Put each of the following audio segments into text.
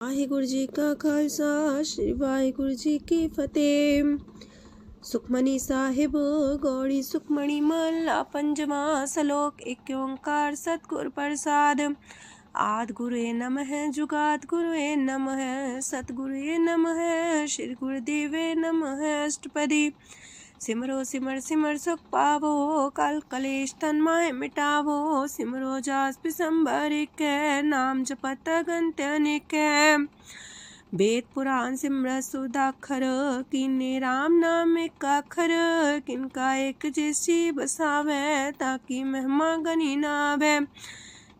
वाहिगुरु जी का खालसा श्री वाहिगुरु जी की फतेह। सुखमनी साहिब गौड़ी सुखमणी महला पंजवा सलोक। एक ओंकार सतगुर प्रसाद। आद गुरुए नमः जुगाद गुरुए नमः सतगुरुए नमः श्री गुरुदेवे नमः। अष्टपदी सिमरो सिमर सिमर सुख पावो कल कलेश तन माहे मिटावो। सिमरो जास पिसंबर के नाम जपत अगंत अनेक। वेद पुराण सिमरत सुदाखर किन्ने राम नाम एक अखर। किनका एक जैसी बसावे ताकि महिमा गनी नावे।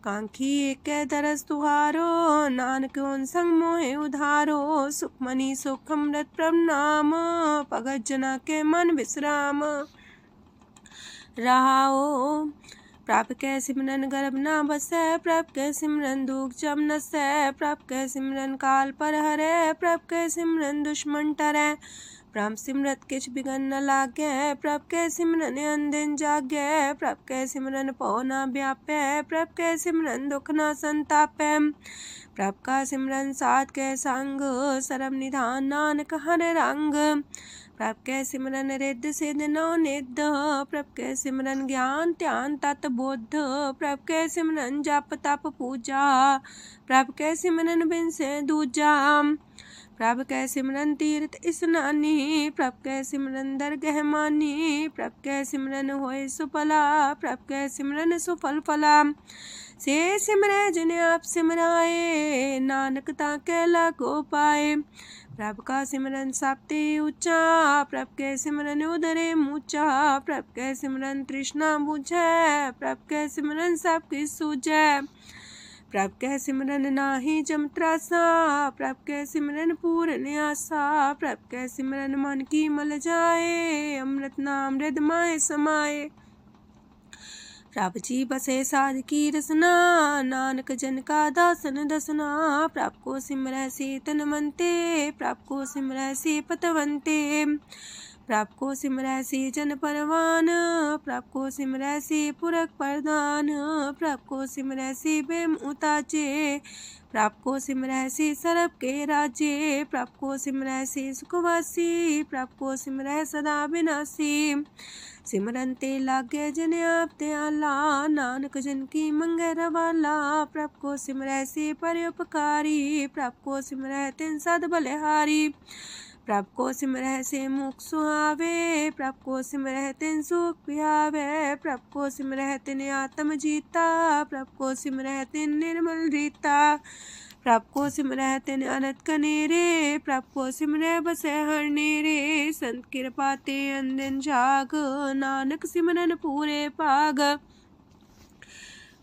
कांखी एक दरस तुहारो नानक उन संग मोहे उधारो। सुखमनी सुख अमृत प्रणाम भगत जना के मन विश्राम। रहाओ प्रभ कै सिमरन गर्भ ना बसै। प्रभ कै सिमरन दुख जम नसै। प्रभ कै सिमरन काल पर हरै। प्रभ कै सिमरन दुश्मन टरै। प्रभ सिमरत किछ बिगन न लागै। प्रभ कै सिमरन अनदिन जागै। प्रभ कै सिमरन पौ ना व्यापै। प्रभ कै सिमरन दुख ना संतापै। प्रभ का सिमरन साध कै संग सरम निधान नानक हर रंग। प्रभ कै सिमरन रिद्ध सिद्ध नौ निध। प्रभ कै सिमरन ज्ञान ध्यान तत बुद्ध। प्रभ कै सिमरन जप तप पूजा। प्रभ कै सिमरन बिन से दूजा। प्रभ कै सिमरन तीर्थ स्नानी। प्रभ कै सिमरन दरगह मानी। प्रभ कै सिमरन होय सुफला। प्रभ कै सिमरन सुफल फला। से सिमरै जिन आप सिमराए नानक ताके लागो पाए। प्रभ का सिमरन सबते ऊंचा। प्रभ कै सिमरन उदरे मूचा। प्रभ कै सिमरन तृष्णा बुझै। प्रभ कै सिमरन सब किछ सूझै। प्रभ कै सिमरन नाही जम त्रासा। प्रभ कै सिमरन पूर्ण आसा। प्रभ कै सिमरन मन की मल जाए। अमृत नाम हृदय माहे समाए। प्रभ जी बसे साध की रसना नानक जन का दासन दसना। प्रभ को सिमरै से तन मनते। प्रभ को सिमरै से पतवंते। प्रभ को सिमरै से जन परवान। प्रभ को सिमरै से पुरख प्रधान। प्रभ को सिमरै से बेम उताचे। प्रभ को सिमरै से सरब के राजे। प्रभ को सिमरै से सुखवासी। प्रभ को सिमरै सदा विनाशी। सिमरन ते लागे जन आप दयाला नानक जन की मंगै रवाला। प्रभ को सिमरै से परोपकारी। प्रभ को सिमरै तिन सद बलिहारी। प्रभ को सिमरै से मुख सुहावे। प्रभ को सिमरै तिन सुख पिहावे। प्रभ को सिमरै तिन आत्म जीता। प्रभ को सिमरै तिन निर्मल रीता। प्रभ को सिमरै तिन अनंत कनेरे। प्रभ को सिमरै बसै हर नेरे। संत कृपा ते अनदिन जाग नानक सिमरन पूरे पाग।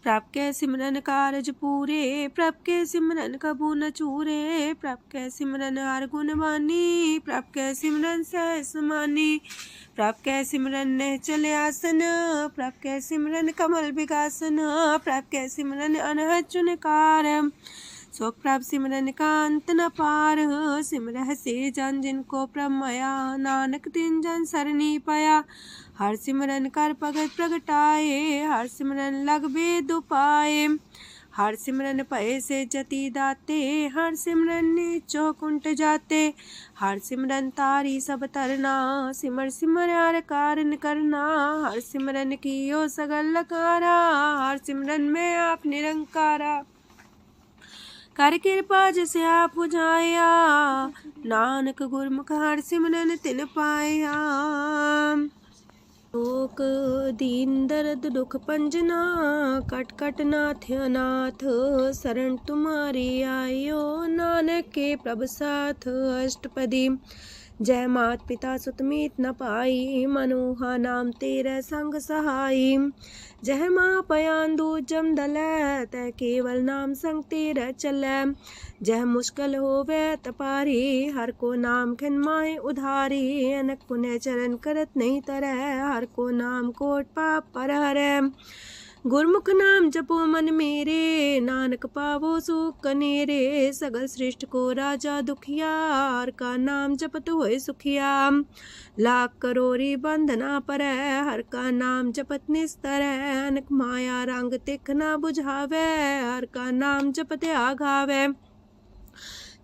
प्रभ कै सिमरन कारज पूरे। प्रभ कै सिमरन कबू न चूरे। प्रभ कै सिमरन हर गुण वानी। प्रभ कै सिमरन सहस समानी। प्रभ कै सिमरन निश्चल आसन। प्रभ कै सिमरन कमल विगासन। प्रभ कै सिमरन अनहद चुनकार। सो प्रभ सिमरन का अंत न पार। सिमरह से जन जिनको प्रभ माया नानक तिन जन सरनी पाया। हर सिमरन कर भगत प्रगटाए। हर सिमरन लग वेद उपाय। हर सिमरन भय से जति दाते। हर सिमरन नीचो कुंट जाते। हर सिमरन तारी सब तरना। सिमर सिमर हर कारण करना। हर सिमरन कियो सगल लकारा। हर सिमरन में आप निरंकारा। कर कृपा जिसे आप बुझाया। नानक गुरमुख हर सिमरन तिन पाया। लोक दीन दर्द दुख पंजना। कट कट नाथ अनाथ। शरण तुम्हारी आयो नानक के प्रभ साथ। अष्टपदी जय मात पिता सुत मीत न पाई। मनोहा नाम तेरे संग सहाई। जय माँ पयान दूज जम दलै। तै केवल नाम संग तेरे चलै। जह मुश्किल होवे तपारी। हर को नाम खिन माहे उधारी। अनक पुण्य चरण करत नहीं तरह। हर को नाम कोट पाप पर हरै। गुरमुख नाम जपो मन मेरे। नानक पावो सुख कनेरे। सगल सृष्ट को राजा दुखिया। हर का नाम जपत होए सुखिया। लाख करोरी बंधना परै। हर का नाम जपत निस्तर। अनक माया रंग तिख ना बुझावे। हर का नाम जपत आघावे।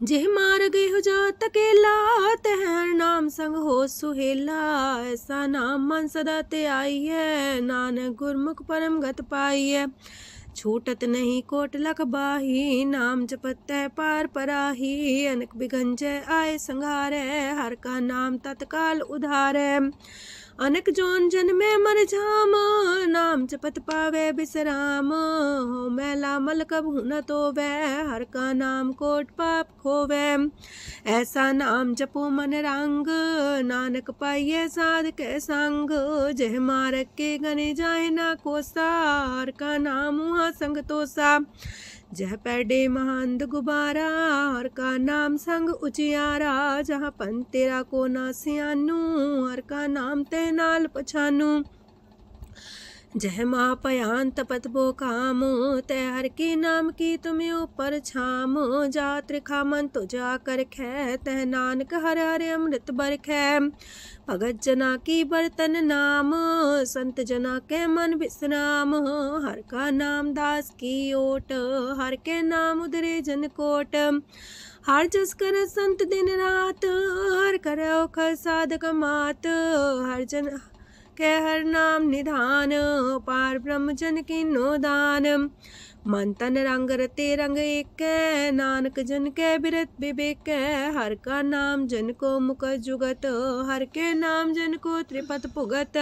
जेह मार गए हो जात अकेला, तह हर नाम संग हो सुहेला। ऐसा नाम मन सदा ते आई है, नानक गुरमुख परम गत पाई है। छूटत नहीं कोट लख बाही, नाम जपत है पार पराही। अनक बिगंजय आए संघारे, हर का नाम तत्काल उधारे। अनक जोन जन्मे मर जाम, नाम जपत पावे बिसराम। हो मैला मल कबहु न तोवे, हर का नाम कोट पाप खोवे। ऐसा नाम जपो मन रंग, नानक पाइये साध के संग। जह मारक के गने जाए ना कोसा, हर का नाम हुआ संग तोसा। जह पैडे महांद गुबारा, हर का नाम संग उजियारा। जहाँ पन तेरा को ना सियानू, हर का नाम ते नाल पछानू। जह माँ पयान तपत बो काम, तय हर के नाम की तुम्हें ऊपर छाम। जा त्रिखा मन तो जा कर खे, तह नानक हर हर अमृत बरखै। भगत जना की बर्तन नाम, संत जना के मन विश्राम। हर का नाम दास की ओट, हर के नाम उधरे जन कोट। हर जस कर संत दिन रात, हर करो खर साधक मात। हर जन के हर नाम निधान, पार ब्रह्म जन की नो दान। मन तन रंग रते रंग एक, नानक जन के बिरत विवेक। हर का नाम जन को मुख जुगत, हर के नाम जन को त्रिपत पुगत।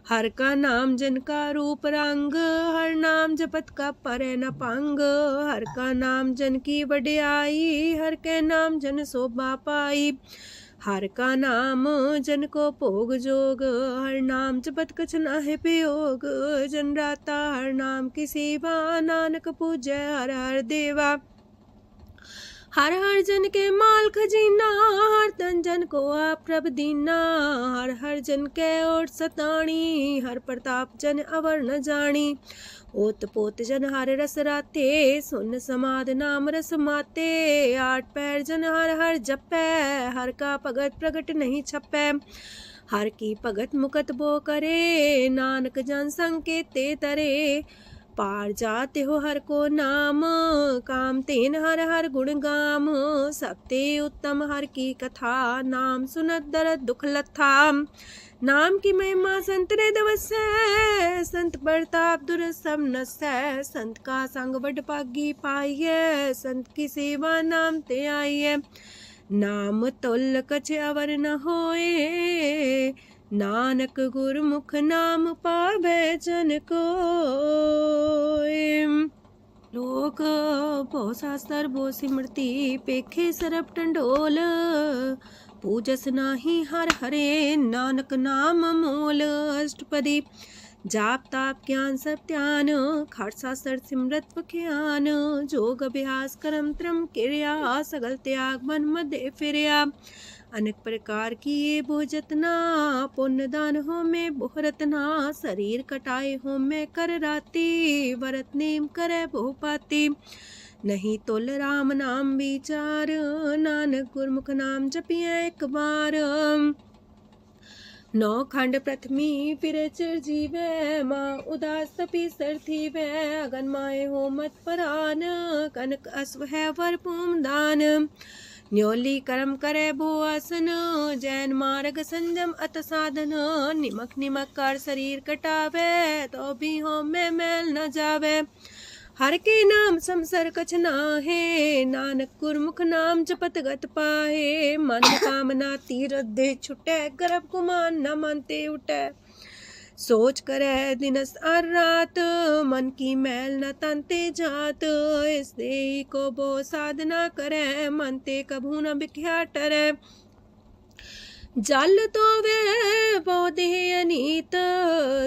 हर का नाम जन का रूप रंग, हर नाम जपत का परे न पंग। हर का नाम जन की वड्याई, हर के नाम जन शोभा पाई। हर का नाम जन को भोग जोग, हर नाम जपत कछ नाहि वियोग। जन राता हर नाम की सेवा, नानक पूजै हर हर देवा। हर हर जन के माल खजीना, हर तन जन को आप प्रभ दीना। हर हर जन के ओट सताणी, हर प्रताप जन अवर न जानी। ओत पोत जन हर रस राते, सुन समाद नाम रस माते। आठ पैर जन हर हर जपै, हर का भगत प्रगट नहीं छपै। हर की भगत मुकत बो करे, नानक जन संकेते तरे। पार जाते हो हर को नाम, काम तेन हर हर गुण गाम। सबते उत्तम हर की कथा, नाम सुनत दरद दुख लथा। नाम की महिमा संत रे दवसै, संत प्रताप दुर सब नसै। संत का संग वड पागी पाइये, संत की सेवा नाम ते आइये। नाम तुल कछ अवर न होए, नानक गुरमुख नाम पावे जन कोय। लोक बहु शास्त्र बहु सिमरती, पेखे सरब टंडोल। पूजस नाही हर हरे, नानक नाम मोल। अष्टपदी जाप ताप ज्ञान सब ध्यान, खालसा सर सिमरत बख्यान। जोग अभ्यास करम त्रम क्रिया, सगल त्याग मन मध्य फिरया। अनेक प्रकार की ये बहु जतना, पुण्य दान हो में बहु रतना। शरीर कटाए हो में कर राती, वरत नेम करे बहु पाती। नहीं तुल राम नाम विचार, नानक गुरमुख नाम जपिए एक बार। नौ खंड प्रथमी फिर चिर जीवे, माँ उदास तपी सर थी वे। अगन माए हो मत परान, कनक अश्व है वर पूम दान। न्योली कर्म करे भो आसन, जैन मार्ग संजम अत साधन। निमक निमक कर शरीर कटावे, तो भी हो में मैल न जावे। हर के नाम समसर कछ नाहे, नानक गुरमुख नाम जपत गत पाहे। मन कामना तीर दे छुटे, गर्भ गुमान न मानते उठे। सोच करे दिनस और रात, मन की मैल न तनते जात। इससे को बो साधना करे, मनते कभू न बिख्या टरे। जल तो वे पौधे अनीत,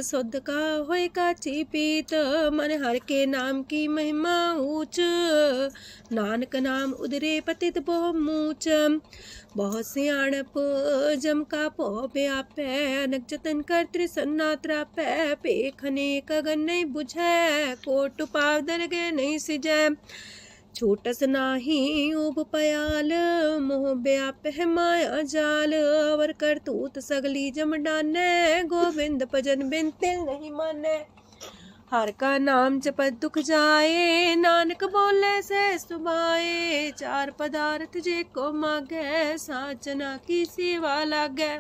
शुद्ध का होय काची पीत। मन हर के नाम की महिमा ऊंच, नानक नाम उदरे पतित बहु मूच। बहुत सियाणप जम का पो व्यापै, अनक जतन कर त्रिसन्ना त्रापै। पेखने कगन नहीं बुझै, कोट पाव दरगे नहीं सिजै। छोटस नाही उब पयाल, मोह व्याप है माया जाल। अवर करतूत सगली जम डानै, गोविंद भजन बिन तिल नहीं मानै। हर का नाम जपत दुख जाए, नानक बोले से सुभाए। चार पदार्थ जे को मांगे, साजना की सेवा लागे।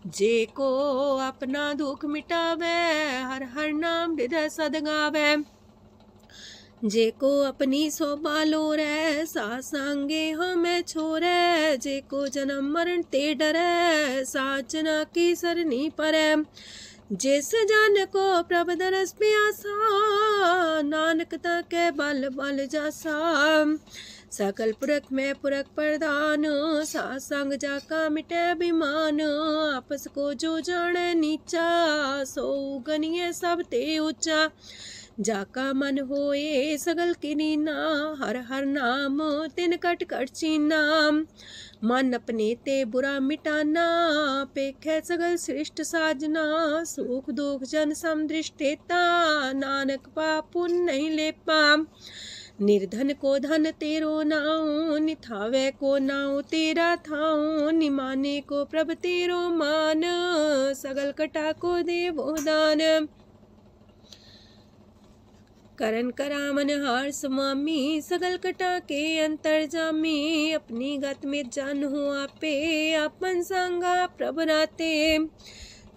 जे को अपना दुख मिटावे, हर हर नाम हृदय सद गावे। जे को अपनी शोभा लोरे, सासंगे हमें छोरे। जे को जन्म मरण ते डरे, साजना की सरनी परे। जिस जन को प्रभ दरस प्यासा, नानक ताके बल बल जासा। सकल पुरख में पुरख प्रधान, सासंग जाका मिटे अभिमान। आपस को जो जाने नीचा, सो गनिए सब ते ऊंचा। जाका मन होए सगल किनीना, हर हर नाम तिन कट कट चीना। मन अपने ते बुरा मिटाना, पेखे सगल सृष्ट साजना। सुख दुख जन समदृष्टेता, नानक पाप पुण्य नहीं लेपा। निर्धन को धन तेरो नाऊ, निथावे को नाऊ तेरा थाऊ। निमाने को प्रभ तेरो मान, सगल कटा को देवो दान। करन करामन हार समामी, सगल कटा के अंतर जामी। अपनी गत में जन हो आपे, अपन संगा प्रभ राते।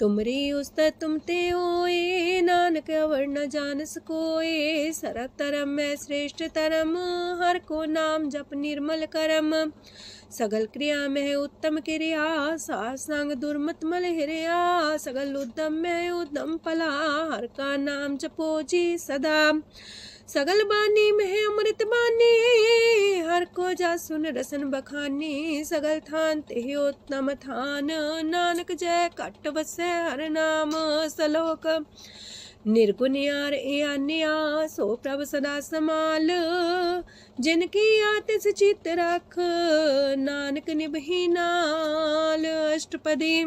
तुमरी उस्तर तुम ते होए, नानक अवर न जान सकोए। सरब तरम में श्रेष्ठ तरम, हर को नाम जप निर्मल करम। सगल क्रिया में उत्तम क्रिया, सासंग दुर्मत मल हिरिया। सगल उद्यम में उद्यम फला, हर का नाम जपो जी सदा। सगल बानी में अमृत बानी, हर को जा सुन रसन बखानी। सगल थान ते उत्तम थान, नानक जय कट बसे हर नाम सलोक। निर्गुण यार आन्या, सो प्रभ सदा समाल। जिनकी आतिस चित रख, नानक निभही नाल। अष्टपदी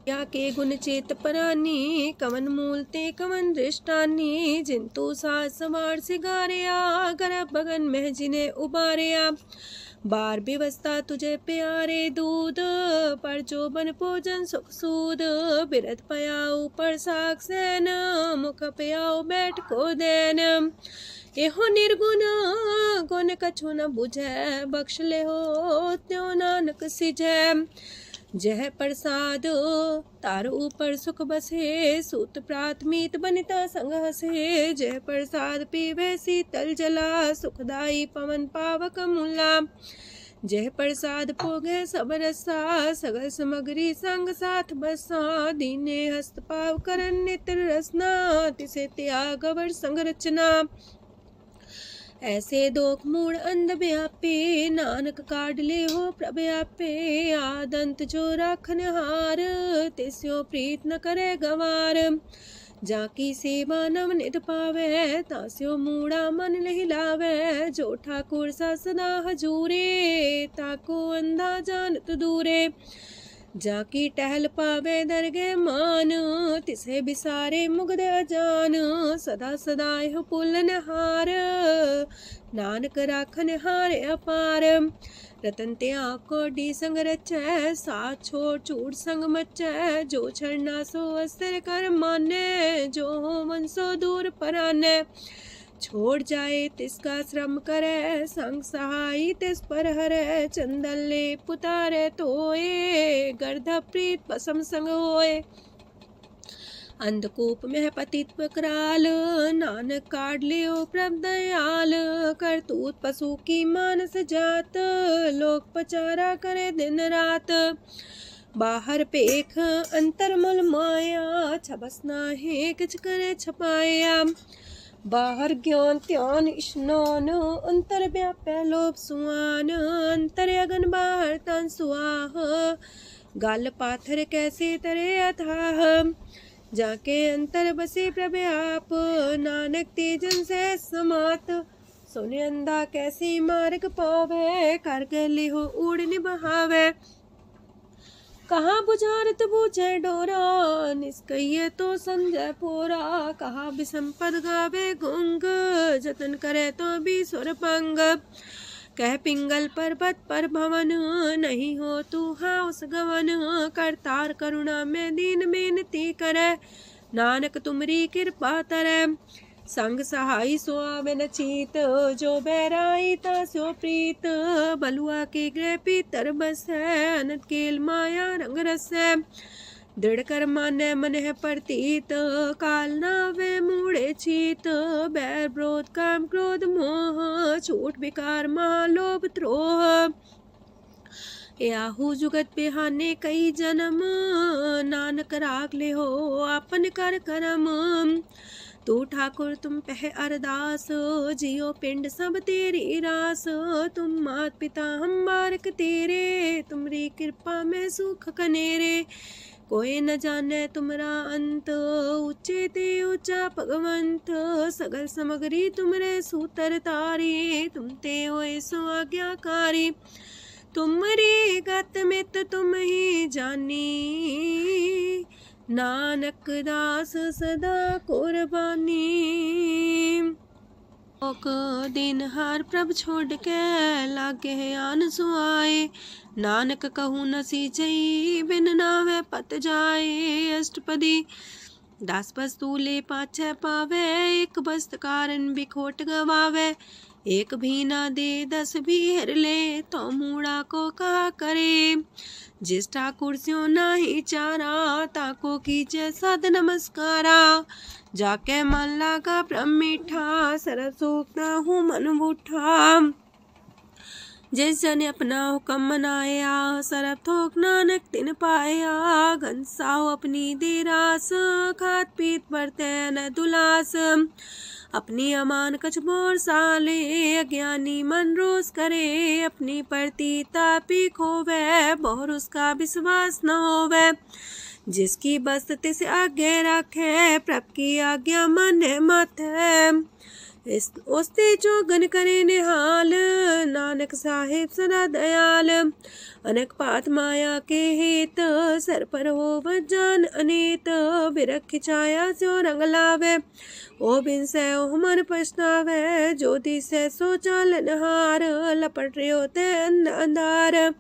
या के गुण चेत परानी, कवन मूल ते कवन दृष्टानी। जिंतु सास सवार सिगारिया, गर्भ बगन में जिन्हें उबारिया। बार व्यवस्था तुझे प्यारे दूध, पर जो बन भोजन सुख सूद। बिरत पयाऊ पर साग सैन, मुख पयाऊ बैठ को देन। एहो निर्गुण गुण कछु न बुझे, बख्श ले हो त्यों नानक सिझे। जह प्रसाद तार ऊपर सुख बसे, सूत प्रात मीत बनिता संग हसे। जह प्रसाद पीवे शीतल जला, सुखदाई पवन पावक मूला। जह प्रसाद भोगे सब रसा, सगल समग्री संग साथ बसा। दीने हस्त पाव करन नित्र रसना, तिसे त्याग अवर संग रचना। ऐसे दोख मूड अंध व्यापे, नानक काढ़ ले हो प्रभ आपे। आदंत जो राखन हार, तिस्यो प्रीत न करे गवार। जाकी सेवा नव निध पावे, तास्यो मूड़ा मन लहिलावे। जो ठाकुर सा सदा हजूरे, ताको अंधा जानत दूरे। जाकी टहल पावे दरगे मान, तिसे बिसारे मुग्ध अजान। सदा सदा यह पुलन हार, नानक राखन हार अपार। रतन त्याग कोडी संग रचै, साथ छोड़ चूड़ संग मचै। जो छड़ना सो अस्थिर कर माने, जो हो मन सो दूर पराने। छोड़ जाए तिसका श्रम करे, संग सहाई तिस पर हरे। चंदन ले पुतारे तोए, गर्ध प्रीत पसम संग होए। अंधकूप में पतित कराल, नानक काढ़ लियो प्रभ दयाल। करतूत पशु की मानस जात, लोक पचारा करे दिन रात। बाहर पेख अंतर मुल माया, छबस नाहे किछ करे छपाया। बाहर ज्ञान त्यान स्नान, अंतर व्याप्य लोभ सुआन। अंतर अगन बाहर तन सुआह, गल पाथर कैसे तरे अथाह। जाके अंतर बसे प्रभ आप, नानक तेजन से समात। सोने अंधा कैसे मार्ग पावे, कर गले हो उड़ निबहावे। कहाँ बुझारत बूझे डोरा, निष्कइये तो संजय पोरा। कहा विसंपद गावे गुंग, जतन करे तो भी सुर पंग। कह पिंगल पर्वत पर भवन, नहीं हो तू हाउस गवन। करतार करुणा में दीन बेनती करे, नानक तुमरी कृपा तरੈ। संग सहाई सो आवे न चीत, जो बैराई तास्यो प्रीत। बलुआ के गृह पीतर बसै, अनंत केल माया रंग रसै। दृढ़ कर मानै मन है प्रतीत, काल नावे मूढ़े चीत। बैर विरोध काम क्रोध मोह, छूट विकार महालोभ द्रोह। याहू जुगत बिहाने कई जन्म, नानक राख ले हो आपन कर करम। तू ठाकुर तुम पह अरदास, जियो पिंड सब तेरी रास। तुम मात पिता हम बारक तेरे, तुमरी कृपा में सुख कनेरे। कोई न जाने तुमरा अंत, ऊंचे ते ऊंचा भगवंत। सगल समगरी तुमरे सूतर तारी, तुम ते होए सो आज्ञाकारी। तुमरी गत मित तुम ही जानी, नानक दास सदा कुर्बानी। ओक दिन हार प्रभ छोड़ के, लागे आन सुआए। नानक कहूँ न सीचई, बिन नावे पत जाए। अष्टपदी दास बस्तु ले पाछे पावे, एक बस्त कारण बिखोट गवावे। एक भी ना दे दस भी हर ले, तो मूड़ा को कहा करे। जिस ठाकुर स्यो नाही चारा, ताको कीजे सद नमस्कारा। जाके मन लागा ब्रह्म मीठा, सरल सूखना हूँ मन बूठा। जिस जन अपना हुक्म मनाया, सरब थोक नानक तिन पाया। घनसाओ अपनी दे रास, खात पीत बरते न दुलास। अपनी अमान कछ मोर साले, अज्ञानी मन रोस करे। अपनी परती तापी खोवे, बहुर उसका विश्वास न होवे। जिसकी बस्त तिस आगे राखे, प्रभ की आज्ञा माने माथे। ओस्ते जोगन करे निहाल, नानक साहिब सदा दयाल। अनेक पात माया के हेत, सर पर हो जान अनेत। बिरख छाया स्यो रंग लावे, ओ बिन से ओह मन पछतावे। जो दिसे सो चालन हार, लपट रहो ते अंधार।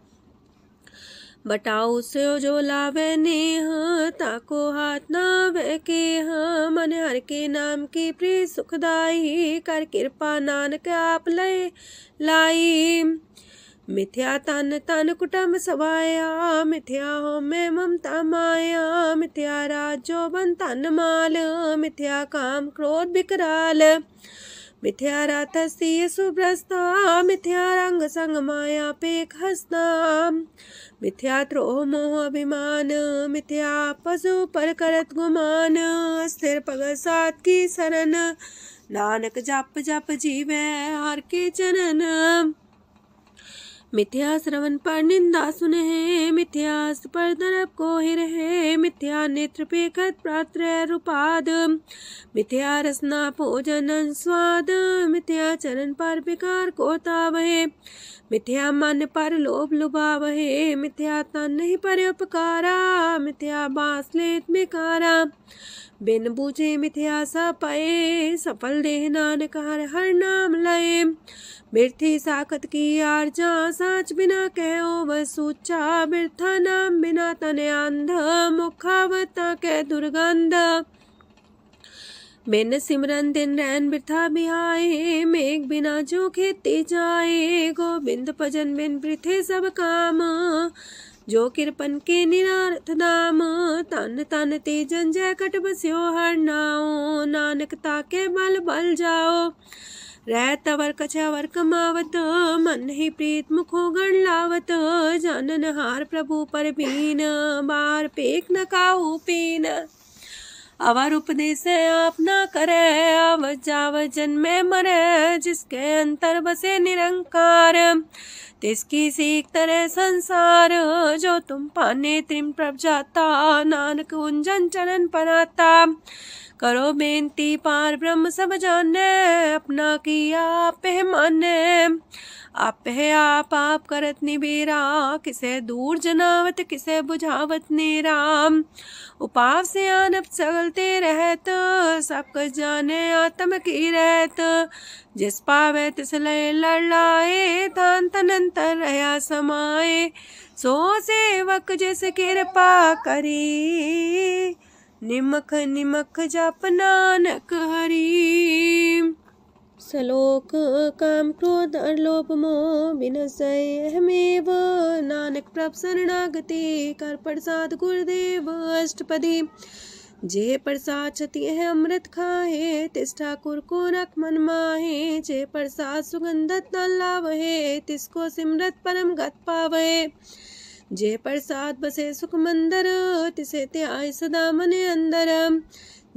बटाऊ से जो लावे नेह, ताको हाथ नावे केह। मन हर के नाम की प्रिय सुखदाई, कर कृपा नानक आप लय लाई। मिथ्या तन तन कुटुम्ब सवाया, मिथ्या हो में ममता माया। मिथ्या राजो बन तन माल, मिथ्या काम क्रोध विकराल। मिथ्या रातसी सुभ्रस्ता, मिथ्या रंग संग माया पेख हस्ता। मिथ्या द्रोह मोह अभिमान, मिथ्या पशु पर करत गुमान। स्थिर पग सात की शरण, नानक जप जप जीवे हर के चरण। मिथ्या श्रवण पर निंदा सुने, मिथ्या पर दरब को रहे। मिथ्या नेत्र पेखत प्रात्र रूपाद, मिथ्या रसना भोजन स्वाद। मिथ्या चरण पर विकार को तावहे, मिथ्या मन पर लोभ लुभावहे। मिथ्या तन नहीं पर उपकारा, मिथ्या बास लेत बेकारा। बिन बूझे मिथ्या सा पाए, सफल देह नानक हर हर नाम लय। बिरथी साखत की आरजा, साच बिना कहो वह सूचा। बिरथा नाम बिना तने अंध, मुखावता के दुर्गंध। बिन सिमरन दिन रैन बिरथा बिहाए, मेघ बिना जो खेती जाए। गोविंद भजन बिन बिरथे सब काम, जो किरपन के निरार्थ दाम। तन तन ते जंजय कट बस्यो हर नाओ, नानक ताके बल बल जाओ। रह तवर कछवर कमावत, मन ही प्रीत मुखो गण लावत। जानन हार प्रभु पर बीन, बार पेख न काहू पीन। अवर उपदेश आप न करे, आवत जावत जन्मे मरे। जिसके अंतर बसे निरंकार, तिसकी सीख तरह संसार। जो तुम पाने त्रिम प्रभ जाता, नानक उंजन चरण पराता। करो बेनती पार ब्रह्म सब जाने, अपना किया आप माने। आप है आप करत निबेरा, किसे दूर जनावत किसे बुझावत नेरा। उपाव से आनप चलते रहत, सब कुछ जाने आत्म की रहत। जिस पावे तिस लय लड़ाए, तान तनंतर रहा समाए। सो सेवक जिस कृपा करी, निमख निमख जप नानक हरि। सलोक काम क्रोध और लोभ मोह विनशय अहमेव, नानक प्रभ शरणागति कर प्रसाद गुरुदेव अष्टपदी। जे प्रसाद छति है अमृत खाहे, तिस ठाकुर को रख मन माहे। जे प्रसाद सुगंधत न लावहे, तिसको सिमरत परम गत पावहे। जे प्रसाद बसे सुख मंदर, तिसे त्याय सदा मने अंदर।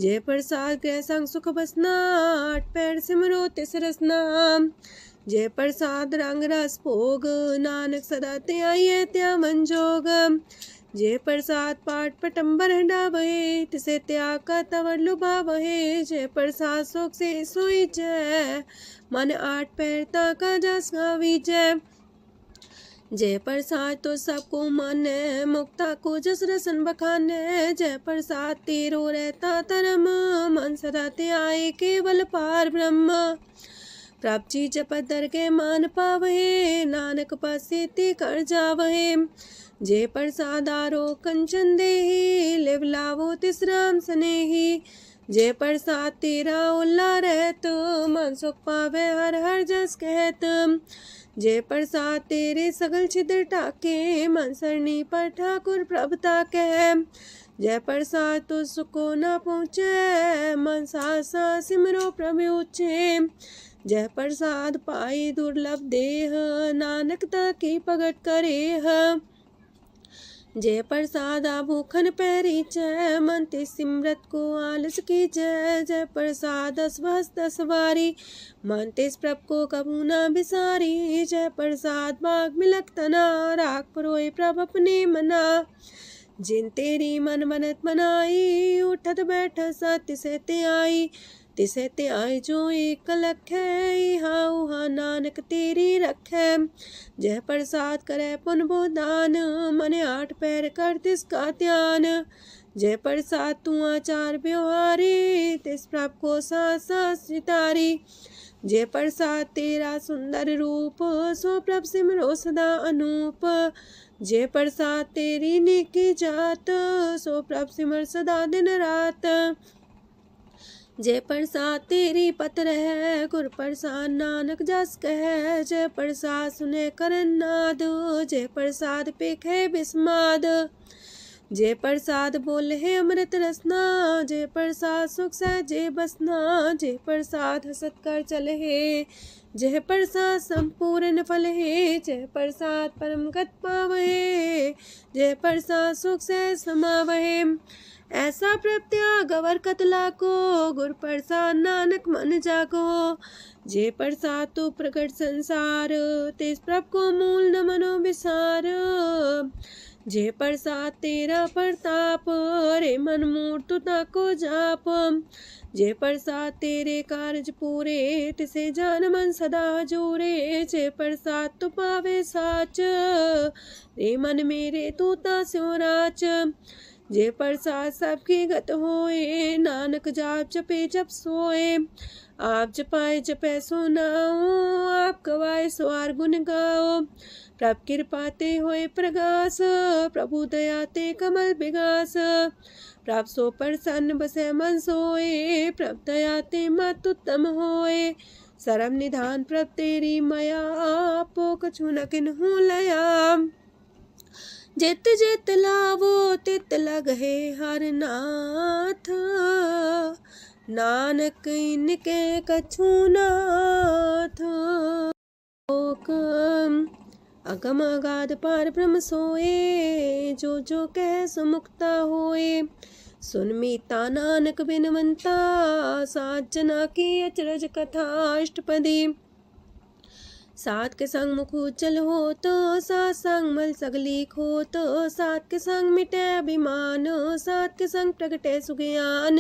जे प्रसाद गृह संग सुख बसना, आठ पैर सिमरो तिस रसना। जे प्रसाद रंग रस भोग, नानक सदा त्याये त्या मन जोग। जे प्रसाद पाठ पटम्बर डावहे, तिसे त्याग का तवर लुभावहे। जे प्रसाद शोक से सोई जय, मन आठ पैर ताका जस गावी जय। जय प्रसाद तो सबको माने, मुक्ता को जस रसन बखाने। जय प्रसाद तेरो रहता धर्म, मन सदा त्याये केवल पार ब्रह्म। प्रभ जी जपत दर के मान पावहे, नानक पासे ते कर जावहे। जे प्रसाद आरो कंचन देहि, लिव लावो तिस राम स्नेही। जे प्रसाद तेरा उल्ला रहत, मन सुख पावे हर हर जस कहत। जे प्रसाद तेरे सगल छिद्र टाके, मन सरनी पर ठाकुर प्रभ ताके। जय प्रसाद तो सुको न पहुँचे, मन सा सिमरो प्रभु ऊँचे। जय प्रसाद पाई दुर्लभ देह, नानक ताकी प्रगट करे। जय प्रसाद आभूखन पैरी जय, मन ते सिमरत को आलस की जय। जय प्रसाद अस्वस्थ सवारी, मन तेस प्रभ को कबू न बिसारी। जय प्रसाद बाग मिलक तना, राख परोए प्रभ अपने मना। जिन तेरी मन मनत मनाई, उठत बैठत सत्य से ते आई। तिसे ते आए जो एक लख है, इहा उहा नानक तेरी रखै। जय प्रसाद करे पुन बोदान, मने आठ पैर कर तिसका ध्यान। जय प्रसाद तू आचार व्यवहारी, तिस प्रभ को सास सास सितारी। जय प्रसाद तेरा सुंदर रूप, सो प्रभ सिमरो सदा अनूप। जय प्रसाद तेरी नेकी जात, सो प्रभ सिमर सदा दिन रात। जय प्रसाद तेरी पत्र है, गुर प्रसाद नानक जस कह। जय प्रसाद सुने करन नाद, जय प्रसाद पेखे बिस्माद। जय प्रसाद बोले है अमृत रसना, जय प्रसाद सुख सहजे बसना। जय प्रसाद हसत कर चले है, जय प्रसाद संपूर्ण फल है। जय प्रसाद परम गत पावहे, जय प्रसाद सुख से समावहे। ऐसा प्रत्याग अवर कतला को, गुर प्रसाद नानक मन जागो। जे प्रसाद तो प्रकट संसार, तेज प्रभ को मूल न मनो विसार। जे प्रसाद तेरा प्रताप, रे मन मूर्त ताको जाप। जे प्रसाद तेरे कारज पूरे, तिसे जान मन सदा जोरे। जे प्रसाद तू पावे साच, रे मन मेरे तू ता स्यो राच। जे प्रसाद सबकी गत होए, नानक जाप जपे जप सोए। आप जपाए जपै सो नाओ, आप गवाए सो आर गुण गाओ। प्रभ कृपा ते होए प्रगास, प्रभु दया ते कमल विगास। प्रभ सो प्रसन्न बसे मन सोए, प्रभ दया ते मत उत्तम होए। सरम निधान प्रभ तेरी मया, आपो कछु न किन्हु लया। जित जित लावो तित लगहे हर नाथ, नानक इनके कछु नाथ। अगम अगाध पार ब्रह्म सोए, जो जो कह सो मुक्ता होए। सुन मीता नानक बिनवंता, सात जना की अचरज कथा अष्टपदी। सात के संग मुख उज्जल हो तो, सात संग मल सगली खो तो। सात के संग मिटे अभिमान, सात के संग प्रगटे सुज्ञान।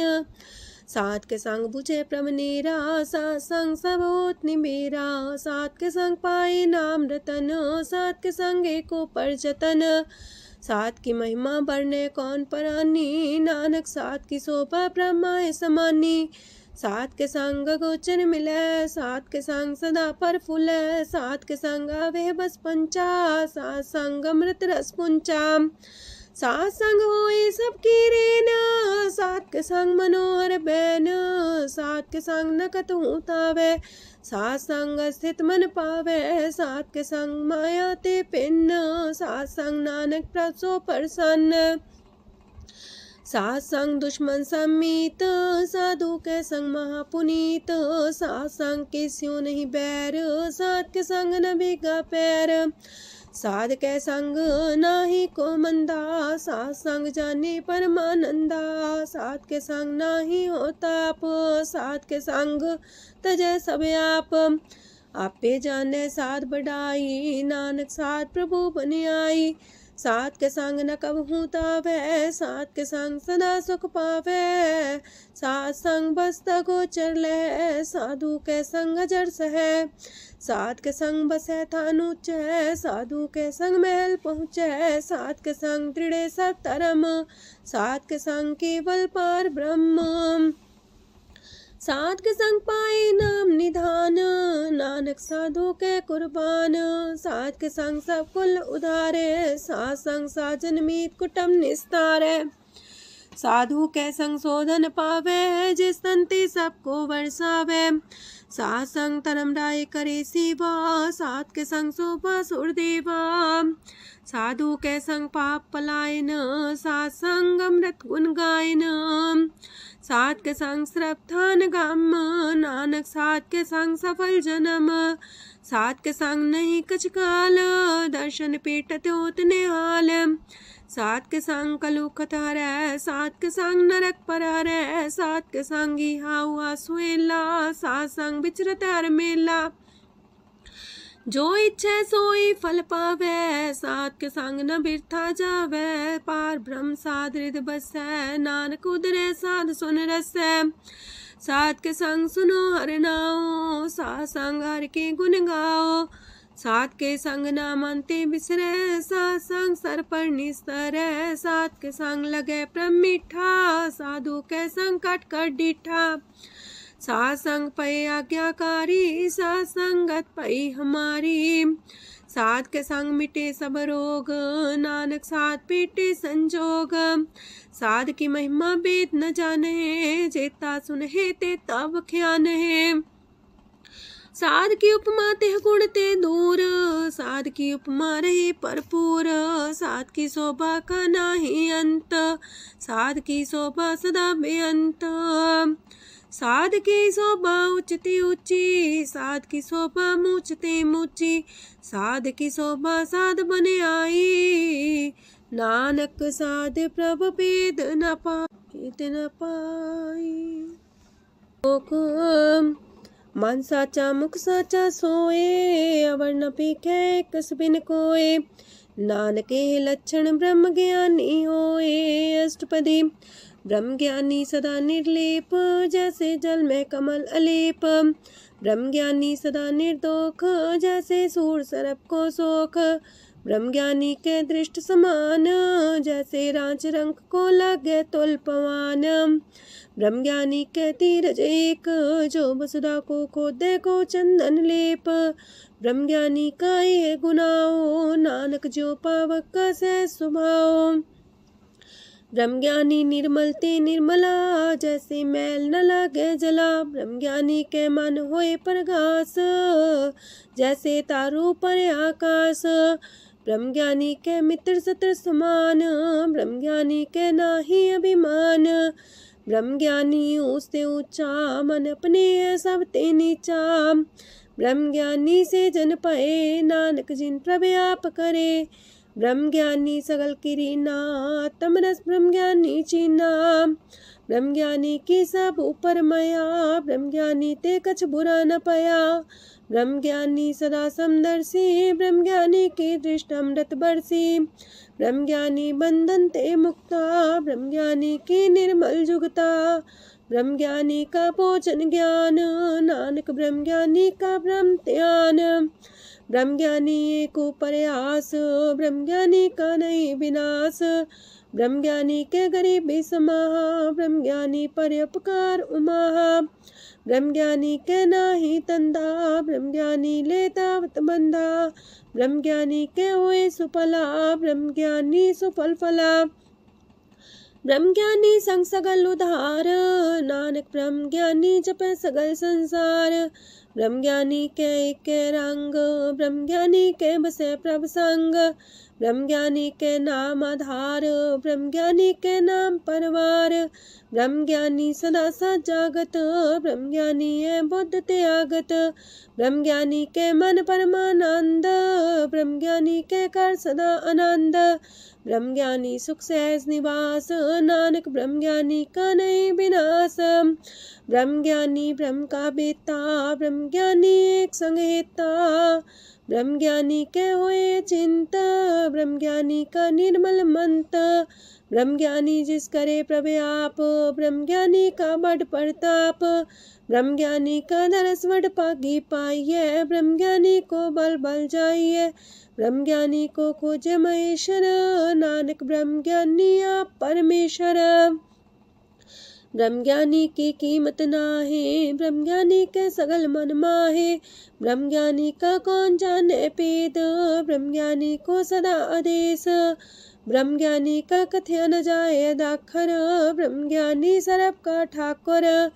सात के संग बुझे प्रमनेरा, सात संग सब होत निमेरा। सात के संग पाए नाम रतन, सात के संग एको पर जतन। सात की महिमा बरने कौन परानी, नानक सात की शोभा ब्रह्मा समानी। सात के संग गोचर मिले, सात के संग सदा पर फूले। सात के संग आवे बस पंचा, सात संग अमृत रस पुंचा। सात संग होए सबकी रेन, सात के संग मनोहर बैन, सात के संग न कतहु तावै, सात संग स्थित मन पावै, सात के संग माया ते पिन्न, सात संग नानक प्रभ सो प्रसन्न, सात संग दुश्मन समीत, साधु के संग महापुनीत, सात संग किस्यों नहीं बैर, सात के संग न भीगा पैर, साध के संग नाही को मंदा, सात संग जाने परमानंदा, सात के संग नाही हो ताप, सात के संग तजै सब आपे जाने साध बढ़ाई, नानक साध प्रभु बन आई, सात के संग न कबहू तावै, सात के संग सदा सुख पावै, सात संग बसता गोचर लहै, साधु के संग अजर सहै, सात के संग बसै थान ऊंचै, साधु के संग महल पहुँचै, सात के संग दृढ़ सब धर्म, सात के संग केवल पार ब्रह्म, सात के संग पाए नाम निधान, नानक साधु के कुर्बान, सात के संग सब कुल उधारे, सात संग साजन मीत कुटुम निस्तारे, साधु के संग शोधन पावे, जिस संति सबको बरसावे, सात संग धर्म राय करे सेवा, सात के संग शोभा सुरदेवा, साधु के संग पाप पलायन, सात संग अमृत गुण गायन, सात के संग श्रद्धान गम, नानक सात के संग सफल जन्म, सात के संग नहीं कछ काल, दर्शन पीटत होत निहाल, सात के संग कलुखत हरै, सात के संग नरक पर हरै, सात के संग इहा हुआ सुएला, सात संग विचरत हर मेला, जो इच्छै सोई फल पावै, सात के संग न बिरथा जावै, पार ब्रह्म साध हृदय बसै, नानक उदरै साध सुन रसै, सात के संग सुनो हर नाओ, सात संग हर के गुण गाओ, सात के संग नाम अंते बिसरै, सात संग सर पर निस्तरै, सात के संग लगे प्रम मीठा, साधु के संग कट कर डीठा, सात संग पै आज्ञाकारी, सात संगत पै हमारी, सात के संग मिटे सब रोग, नानक सात पीटे संजोग, साध की महिमा वेद न जाने, जेता सुनहे ते तब ख्यान है, साध की उपमा ते गुण ते दूर, साध की उपमा रही भरपूर, साध की शोभा का नाही अंत, साध की शोभा सदा बेअंत, साध की शोभा उच्चती ऊंची, साध की शोभा मूचते मूची, साध की शोभा साध बने आई, नानक साध प्रभ भेद न पाई, मन साचा मुख साचा सोए, अवर न पीखे कस बिन कोए, नानके लक्षण ब्रह्म ज्ञानी होए, अष्टपदी ब्रह्म ज्ञानी सदा निर्लेप, जैसे जल में कमल अलेप, ब्रह्म ज्ञानी सदा निर्दोख, जैसे सूर सर्प को सोख, ब्रह्म ज्ञानी के दृष्ट समान, जैसे रांच रंग को लगे तुल पवान, ब्रह्म ज्ञानी के तीरज एक, जो वसुधा को खोदे को चंदन लेप, ब्रह्म ज्ञानी का ये गुनाओ, नानक जो पावक का सह स्वभाव, ब्रह्म ज्ञानी निर्मल ते निर्मला, जैसे मैल न लागे जला, ब्रह्म ज्ञानी के मन होए प्रगास, जैसे तारू पर आकाश, ब्रह्म ज्ञानी के मित्र सत्र समान, ब्रह्म ज्ञानी के नाही अभिमान, ब्रह्म ज्ञानी ऊंचते ऊंचा, मन अपने सब ते नीचा, ब्रह्म ज्ञानी से जन पाए, नानक जिन प्रभु आप करे, ब्रह्म ज्ञानी सगल किरीना, तमरस ब्रह्म ज्ञानी चीना, ब्रह्म ज्ञानी की सब ऊपर मया, ब्रह्म ज्ञानी ते कछ बुरा न पया, ब्रह्म ज्ञानी सदा समदर्शी, ब्रह्म ज्ञानी की दृष्ट अमृत बरसी, ब्रह्म ज्ञानी बंधन ते मुक्ता, ब्रह्म ज्ञानी की निर्मल जुगता, ब्रह्म ज्ञानी का भोजन ज्ञान, नानक ब्रह्म ज्ञानी का ब्रह्म ध्यान, ब्रह्म ज्ञानी एक प्रयास, ब्रह्म ज्ञानी का नहीं विनाश, ब्रह्मज्ञानी के गरीबी समाहा, ब्रह्मज्ञानी परोपकार उमाहा। ब्रह्मज्ञानी के नाही तंदा, ब्रह्मज्ञानी लेतावत बंधा। ब्रह्मज्ञानी के हुए सुफला, ब्रह्मज्ञानी सुफल फला। ब्रह्मज्ञानी संग सगल उधार, नानक ब्रह्मज्ञानी जपे सगल संसार। ब्रह्मज्ञानी के एक रंग, ब्रह्मज्ञानी के बसे प्रभ संग। ब्रह्मज्ञानी के नाम आधार, ब्रह्मज्ञानी के नाम परवार। ब्रह्मज्ञानी सदा सजागत, ब्रह्मज्ञानी है बुद्ध त्यागत। ब्रह्मज्ञानी के मन परमानंद, ब्रह्मज्ञानी के कर सदा आनंद। ब्रह्मज्ञानी सुख सहज निवास, नानक ब्रह्मज्ञानी का नहीं विनाश। ब्रह्मज्ञानी ब्रह्म का बेता, ब्रह्मज्ञानी एक संग हेता। ब्रह्मज्ञानी के हुए चिंता, ब्रह्मज्ञानी का निर्मल मंत। ब्रह्मज्ञानी जिस करे प्रव्याप, ब्रह्मज्ञानी का बड़ प्रताप। ब्रह्मज्ञानी का दरस वड पागी पाइये, ब्रह्मज्ञानी को बल बल जाइए। ब्रह्मज्ञानी को खोजे महेश्वर, नानक ब्रह्मज्ञानी आप परमेश्वर। ब्रह्मज्ञानी की कीमत नाहे, ब्रह्मज्ञानी के सगल मन माहे। ब्रह्मज्ञानी का कौन जाने पेद, ब्रह्मज्ञानी को सदा आदेश। ब्रह्मज्ञानी का कथ्य न जाए दाखर, ब्रह्मज्ञानी सरब का ठाकुर।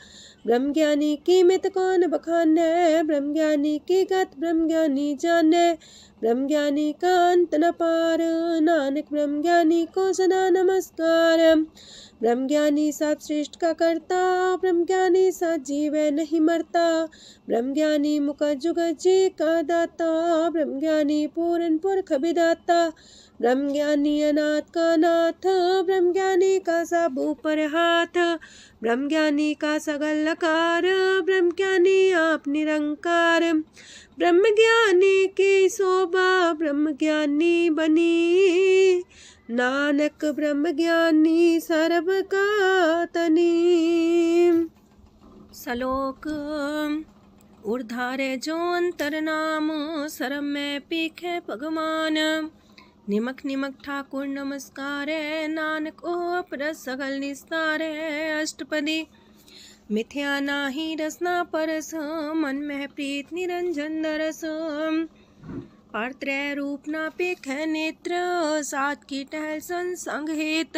ब्रह्मज्ञानी की मित कौन बखाने, ब्रह्मज्ञानी की गत ब्रह्मज्ञानी जाने। ब्रह्मज्ञानी का अंत न पार, नानक ब्रह्मज्ञानी को सदा नमस्कार। ब्रह्मज्ञानी सब सृष्टि का करता, ब्रह्मज्ञानी सब जीव नहीं मरता। ब्रह्मज्ञानी मुख जुग जी का दाता, ब्रह्मज्ञानी पूरन पुरख विदाता। ब्रह्मज्ञानी अनाथ का नाथ, ब्रह्मज्ञानी का सब ऊपर हाथ। ब्रह्मज्ञानी का सगल लकार, ब्रह्मज्ञानी आप निरंकार। ब्रह्मज्ञानी की शोभा, ब्रह्मज्ञानी बनी। नानक ब्रह्मज्ञानी सर्व का तनी। श्लोक उर्धारे जो अंतर नाम, सरम में पीखे भगवान। निमक निमक ठाकुर नमस्कार, नानक ओ अपर सगल निस्तार। अष्टपदी मिथ्या नाही रसना परस, मन में प्रीत निरंजन दरस। परत्रय रूप ना पेख नेत्र, सात की टहल संसंग हेत।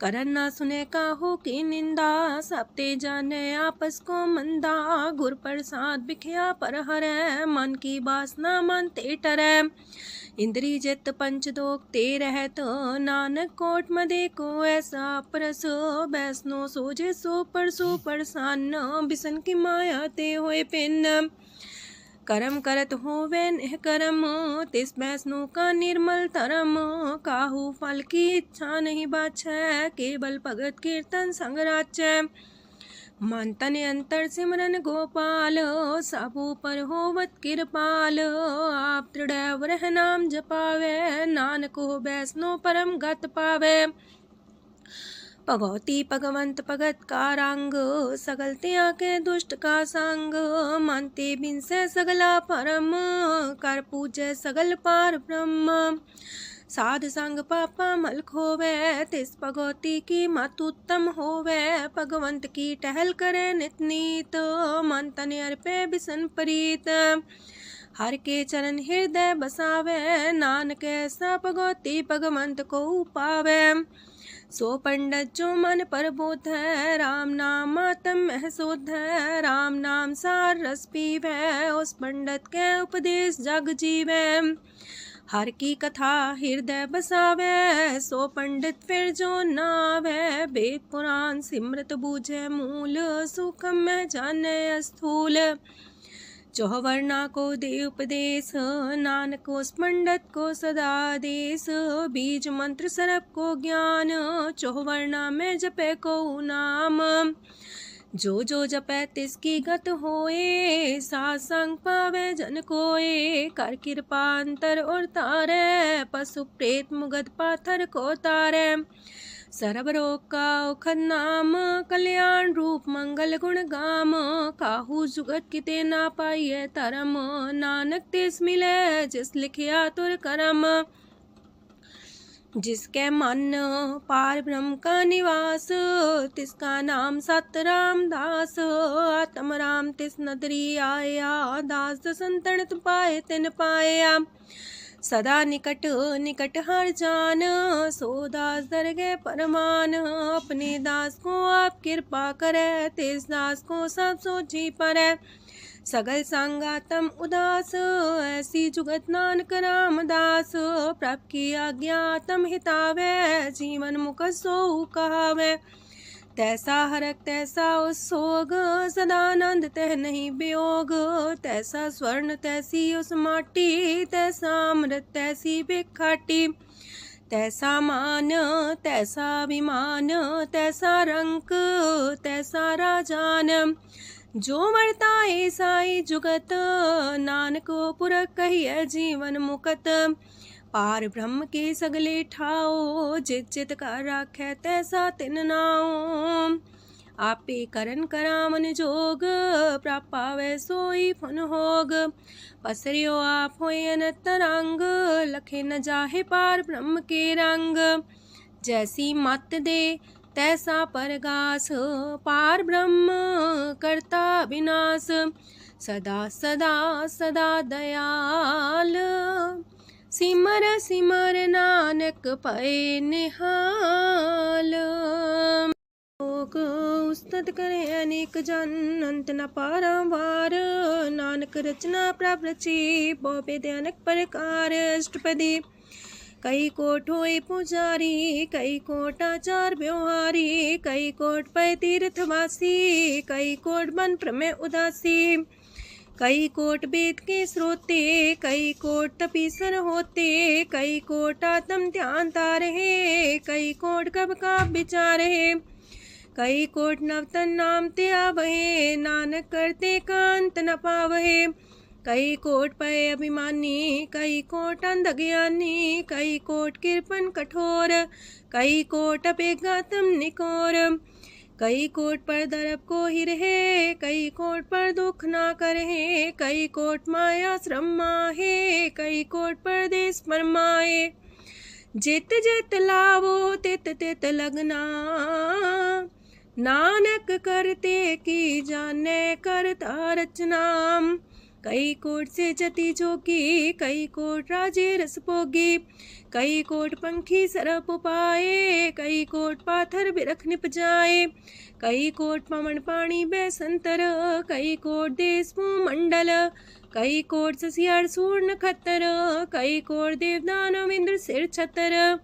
करन ना सुने काहू की निंदा, सब ते जाने आपस को मंदा। गुर प्रसाद बिखया पर हरै, मन की बासना मानते टरै। इंद्री जित पंच दोख ते रहत, नानक कोट मदे को ऐसा परस। बैसनो सोजे सो परसो परसान, बिसन की माया ते होए पिन। करम करत होवे नेह करम, तिस बैसनो का निर्मल तरम। काहू फल की इच्छा नहीं बाछै, केवल भगत कीर्तन संग राचै। मन तन अंतर सिमरन गोपाल, सबू पर होवत कृपाल। आप दृढ़ वरह नाम जपावे, नानक हो बैसनो परम गत पावे। भगवती भगवंत भगत का रंग, सगल त्याग के दुष्ट का संग। मानते बिन से सगला परम, कर पूजे सगल पार ब्रह्म। साध संग पापा मल खोवे, तिस भगवती की मत उत्तम होवे। भगवंत की टहल करे नित नीत, मन तन अर्पे बिसन प्रीत। हर के चरण हृदय बसावे, नानक ऐसा भगवती भगवंत को पावे। सो पंडित जो मन पर बोध है, राम नाम आत्म में शोध है। राम नाम सार रस पीवे, उस पंडित के उपदेश जग जीवे। हर की कथा हृदय बसावे, सो पंडित फिर जो नावे। वेद पुराण सिमरत बूझे मूल, सूक्ष्म में जाने स्थूल। चौवर्णा को दे उपदेश, नानक उस पंडित को सदा देश। बीज मंत्र सरप को ज्ञान, चौवर्णा में जपे को नाम। जो जो जपे तिसकी गत होए, सात संग पावे जन कोए। कर कृपा अंतर और तारे, पशु प्रेत मुगध पाथर को तारे। सरब रोग का औखद नाम, कल्याण रूप मंगल गुण गाम। काहू जुगत किते ना पाइये तरम, नानक तिस मिले जिस लिखिया तुर करम। जिसके मन पार ब्रह्म का निवास, तिसका नाम सत रामदास। आत्म राम तिस नदरी आया, दास संतन पाए तिन पाया। सदा निकट निकट हर जान, सो दास दरगे परमान। अपने दास को आप कृपा करे, तिस दास को सब सोची परे। सगल संगातम उदास, ऐसी जुगत नानक रामदास। प्रभ की आज्ञा तम हितावे, जीवन मुख सो कहावे। तैसा हरक तैसा उत्सोग, सदानंद तह नहीं वियोग। तैसा स्वर्ण तैसी उस माटी, तैसा अमृत तैसी भिखाटी। तैसा मान तैसा अभिमान, तैसा रंक तैसा राजान। जो वर्ताए साई जुगत, नानक पुरख कहिए जीवन मुकत। पार ब्रह्म के सगले ठाओ, जित जित कर राखै तैसा तिन नाओ। आपे करन करामन जोग, प्रापावे सोई फन होग। पसरियो आप होए अनंत रंग, लखे न जाहे पार ब्रह्म के रंग। जैसी मत दे तैसा परगास, पार ब्रह्म करता विनाश। सदा सदा सदा दयाल, सिमर सिमर नानक पए निहाल। लोक उस्तत करे अनेक जन, अंत न पारावार। नानक रचना प्रभ रची, बहु अनेक प्रकार। अष्टपदी कई कोट होए पुजारी, कई कोट आचार व्यवहारी। कई कोट पै तीर्थवासी, कई कोट बन प्रमेय उदासी। कई कोट वेद के स्रोते, कई कोट तपीसर होते। कई कोट आत्म ध्यान तारहे, कई कोट कब का विचार है। कई कोट नवतन नाम ते आवहे, नानक करते कांत न पावहे। कई कोट पय अभिमानी, कई कोट अंधज्ञानी। कई कोट कृपन कठोर, कई कोट अपेगातम निकोर। कई कोट पर दरब को ही रहे, कई कोट पर दुख ना करहे। कई कोट माया श्रम माहे, कई कोट परदेश फरमाए। जित जित लावो तित तित लगना, नानक करते की जाने करता रचना। कई कोट से जति जोगी, कई कोट राजे रस भोगी। कई कोट पंखी सरप पाए, कई कोट पाथर बिरख निप जाए। कई कोट पवन पानी बैसंतर, कई कोट देश मंडल। कई कोट ससियार सूर नखत्तर, कई कोट देवदानव इंद्र सिर छतर।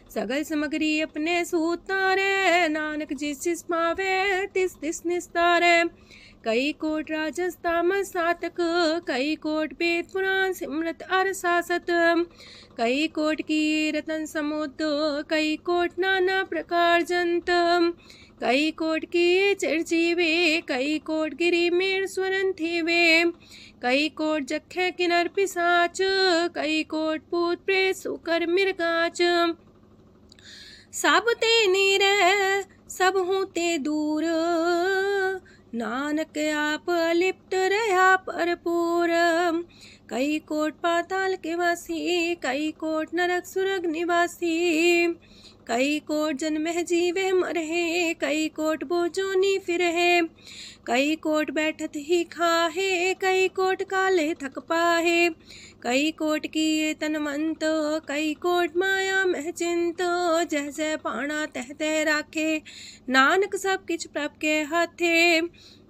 सगल सामग्री अपने सूतारे, नानक जिस जिस पावे तिस तिस निस्तारे। कई कोट राजस तामस सातक, कई कोट वेद पुराण सिमरत अर सासत। कई कोट की रतन समुद्र, कई कोट नाना प्रकार जंत। कई कोट की चिरजीवे, कई कोट गिरी मेर स्वरन थीवे। कई कोट जखे किनर पिसाच, कई कोट पूत प्रेत सुकर मिर्गाच। सब ते नीर सब हूँ ते दूर, नानक आप अलिप्त रहा भरपूर। कई कोट पाताल के वासी, कई कोट नरक सुरग निवासी। कई कोट जन्म जीवे मरहे, कई कोट बोझोनी फिरहे। कई कोट बैठत ही खाहे, कई कोट काले थक पाहे। कई कोट की तनवंत, कई कोट माया मह चिंत। जह जह पाणा तह तह राखे, नानक सब किछ प्रभ के हाथे।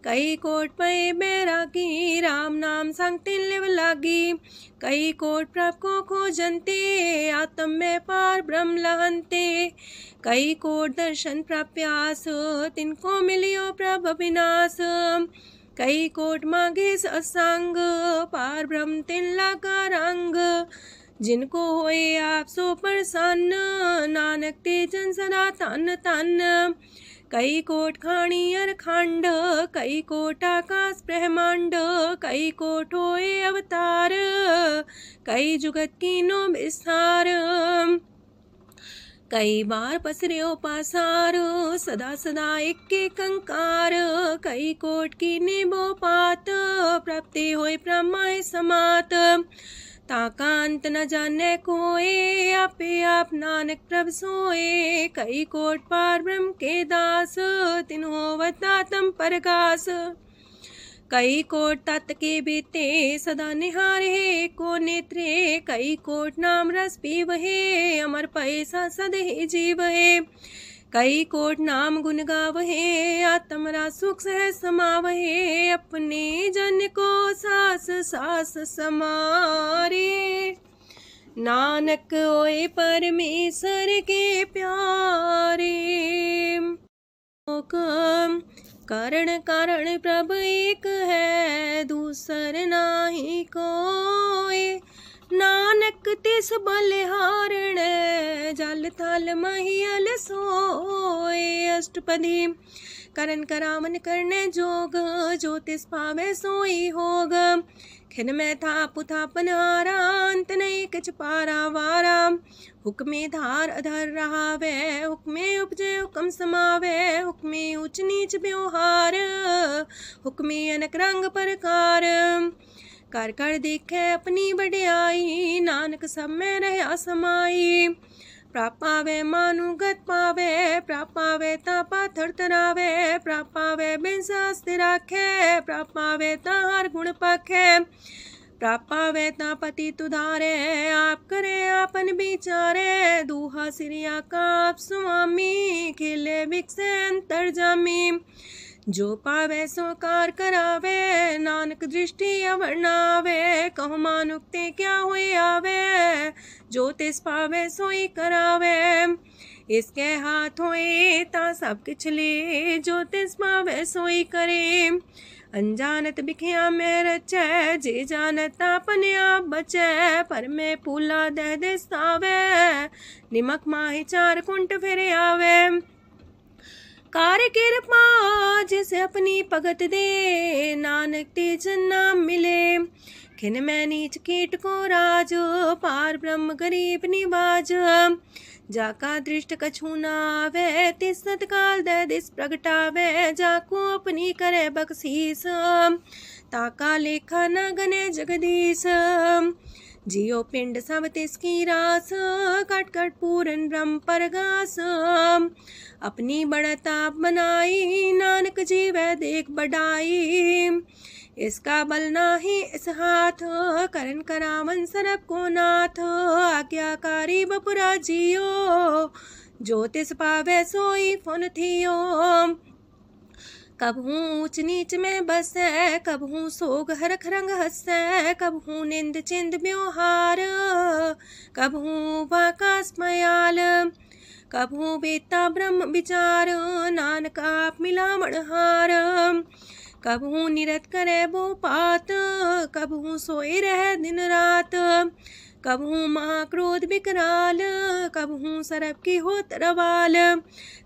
कई कोट पए बैरागी, राम नाम संग तिन लिव लागी। कई कोट प्रभ को खोजंते, आत्म में पार ब्रह्म लहंते। कई कोट दर्शन प्रप्यास, तिनको मिलियो प्रभ अविनाश। कई कोट मांगे सत्संग, पार ब्रह्म तिन लागा रंग। जिनको होए आप सो प्रसन्न, नानक ते जन सदा तन तन। कई कोट खाणी अर खंड, कई कोट आकाश ब्रह्मांड। कई कोट होए अवतार, कई जुगत कीनो विस्तार। कई बार पसर्यो पासार, सदा सदा एक कंकार। कई कोट की निबो पात, प्राप्ति होए प्रमाय समात। ताका अंत न जाने कोय, आपे आप नानक प्रभ सोए। कई कोट पार ब्रह्म के दास, तिन होवता तम परगास। कई कोट तत् के बीते, सदा निहारे को नेत्रे। कई कोट नाम रस पीवहे, अमर पैसा सदहि जीवहे। कई कोट नाम गुण गावहे, आत्मरा सुख सह समावहे। अपने जन को सास सास समारे, नानक होए परमेश्वर के प्यारे। कारण कारण प्रभ एक है, दूसर नाही कोय। नानक तिस बलिहारण, जल थल महियल सोय। अष्टपदी करन करावन करने जोग, जो तिस पावे सोई होग। खिन में था पुथापन हारा, अंत नहीं किच पारा वारा। हुक्मे धार अधर रहावे, हुक्मे उपजे हुक्म समावे। हुक्मे ऊंच नीच व्यवहार, हुक्मे अनक रंग प्रकार। कर कर देखे अपनी बड़ियाई, नानक सब में रहा समाई। प्राप पावे मानुगत पावे, प्राप पावे ता पाथर तरावे। प्राप पावे बिन शास्त्र राखे, प्राप पावे ता हर गुण पाखे। प्राप पावे ता पति तुधारे, आप करे आपन विचारे। दूहा सिरिया का आप स्वामी, खिले बिकसे अंतर जामी। जो पावे सो कार करावे, नानक दृष्टि अवर्णावे। कहु मानुक्ते क्या हुए आवे, जो तिस पावे सोई करावे। इसके हाथ होए ता सब किछ ले, जो तिस पावे सोई करे। अनजानत बिखिया में रचै, जे जानत अपने आप बचै। पर में फूला दह दिसावे, निमक माही चार कुंट फिर आवे। कार कृपा जिसे अपनी भगत दे, नानक तेज नाम मिले। खिन में नीच कीट को राज, पार ब्रह्म गरीब निवाज। जाका दृष्ट कछु न आवे, तिस सतकाल दह दिस प्रगटावे। जाको अपनी करे बख्शीस, ताका लेखा न गने जगदीश। जियो पिंड सब तिसकी रास, कट कट पूरन ब्रह्म परगास। अपनी बढ़ता बनाई, नानक जीवै देख बढ़ाई। इसका बल नाही इस हाथ, करन करावन सरब को नाथ। आज्ञाकारी बपुरा जियो, जो तिस पावे सोई फुन थियो। कबहू ऊंच नीच में बसै, कबहू सोग हरख रंग हसै। कबहू निंद चिंद व्यवहार, कबहू वाकास मयाल। कबहू बेता ब्रह्म विचार, नानक आप मिलावण हार। कबहू निरत करे वो पात, कबहू सोए रह दिन रात। कबहू महाक्रोध विकराल, कबहू सरब की होत रवाल।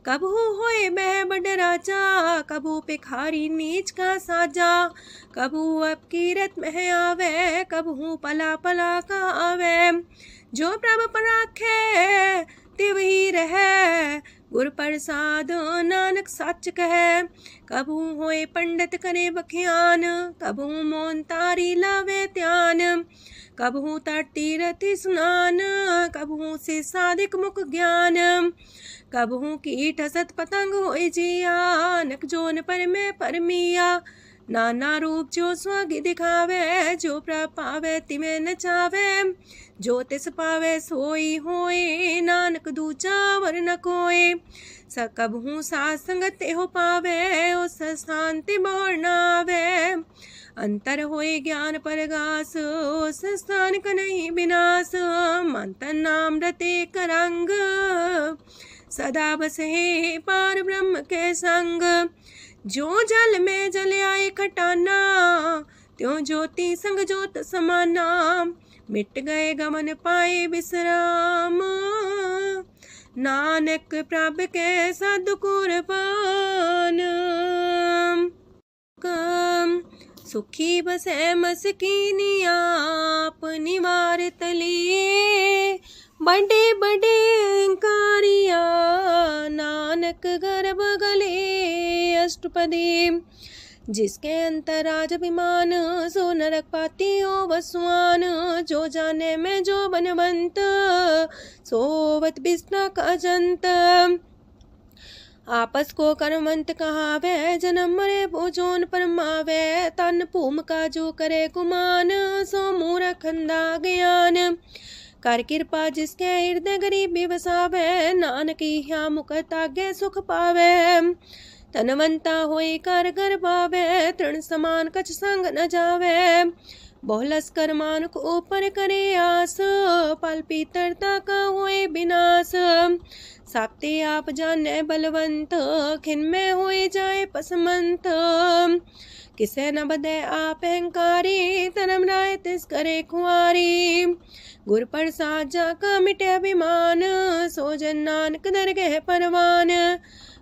कबहू होए बह बड़ राजा, कबहू भिखारी नीच का साजा। कबहू अब कीरत में आवे, कबहू पला पला का आवे। जो प्रभ पर राखे तिव ही रहे, गुर प्रसाद नानक सच कहे। कबहू होए पंडित करे बख्यान, कबहू मौन तारी लावे ध्यान। कबहू तट तीरथ स्नान, कबहू से साधिक मुख ज्ञान। कबहू कीट हसत पतंग होए जिया, नक जोन पर में परमिया। नाना रूप जो स्वागी दिखावे, जो प्रभ पावे तिमें नचावे। जो तिस पावे सोई होए, नानक दूजा वर न कोय। सकबहू साथ संगत हो पावे, उस शांति मोर नावे। अंतर होए ज्ञान परगास, उस स्थान का नहीं विनाश। मंतन नाम रते करंग, सदा बस है पार ब्रह्म के संग। जो जल में जल आए खटाना, त्यों ज्योति संग ज्योत समाना। मिट गए गमन पाए विश्राम, नानक प्रभ के सद्कुर्बान। सुखी बसे मस्कीनिया, अपनी वार तलिए। बड़े बड़े कारिया, नानक गर्भ गले। अष्टपदी जिसके अंतराज अभिमान, सो नरक पाती हो वसुआन। जो जाने में जो बनवंत, सोवत बिस्ना का जंत। आपस को कर्मवंत कहावे, जन्म मरे भोजोन परमावे। तन भूम का जो करे गुमान, सो मूर्ख अंधा ज्ञान। कर कृपा जिसके हृदय गरीबी बसावे, नानकी ह्या मुख तागे सुख पावे। तनवंता होई कर गर्भावे, तृण समान कछ संग न जावे। बहुलस कर मानुक ऊपर करे आस, पल पीतरता का होए विनाश। साप्ते आप जाने बलवंत, खिन में होए जाए पसमंत। किसे न बदे आप अहंकारी, तनम राय तिस करे खुआरी। गुर प्रसाद जाका मिटे अभिमान, सो जन नानक दरगह परवान।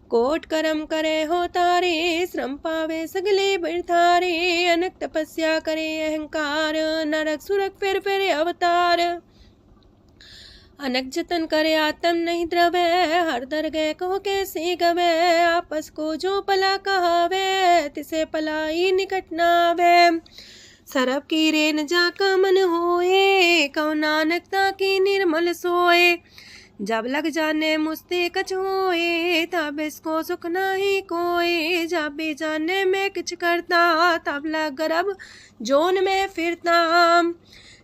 कोट करम करे हो तारे, श्रम पावे सगले बिरथारे। अनक तपस्या करे अहंकार, नरक सुरक फिर अवतार। अनक जतन करे आत्म नहीं द्रवे, हर दरगह कहो कैसे गवे। आपस को जो पला कहावे, तिसे पलाई निकट नावे। सरब की रेन जाका मन होए, कहो नानकता की निर्मल सोए। जब लग जाने मुस्ते कछ होए, तब इसको सुख नाही कोई। जब भी जाने में किछ करता, तब लग गर्भ जोन में फिरता।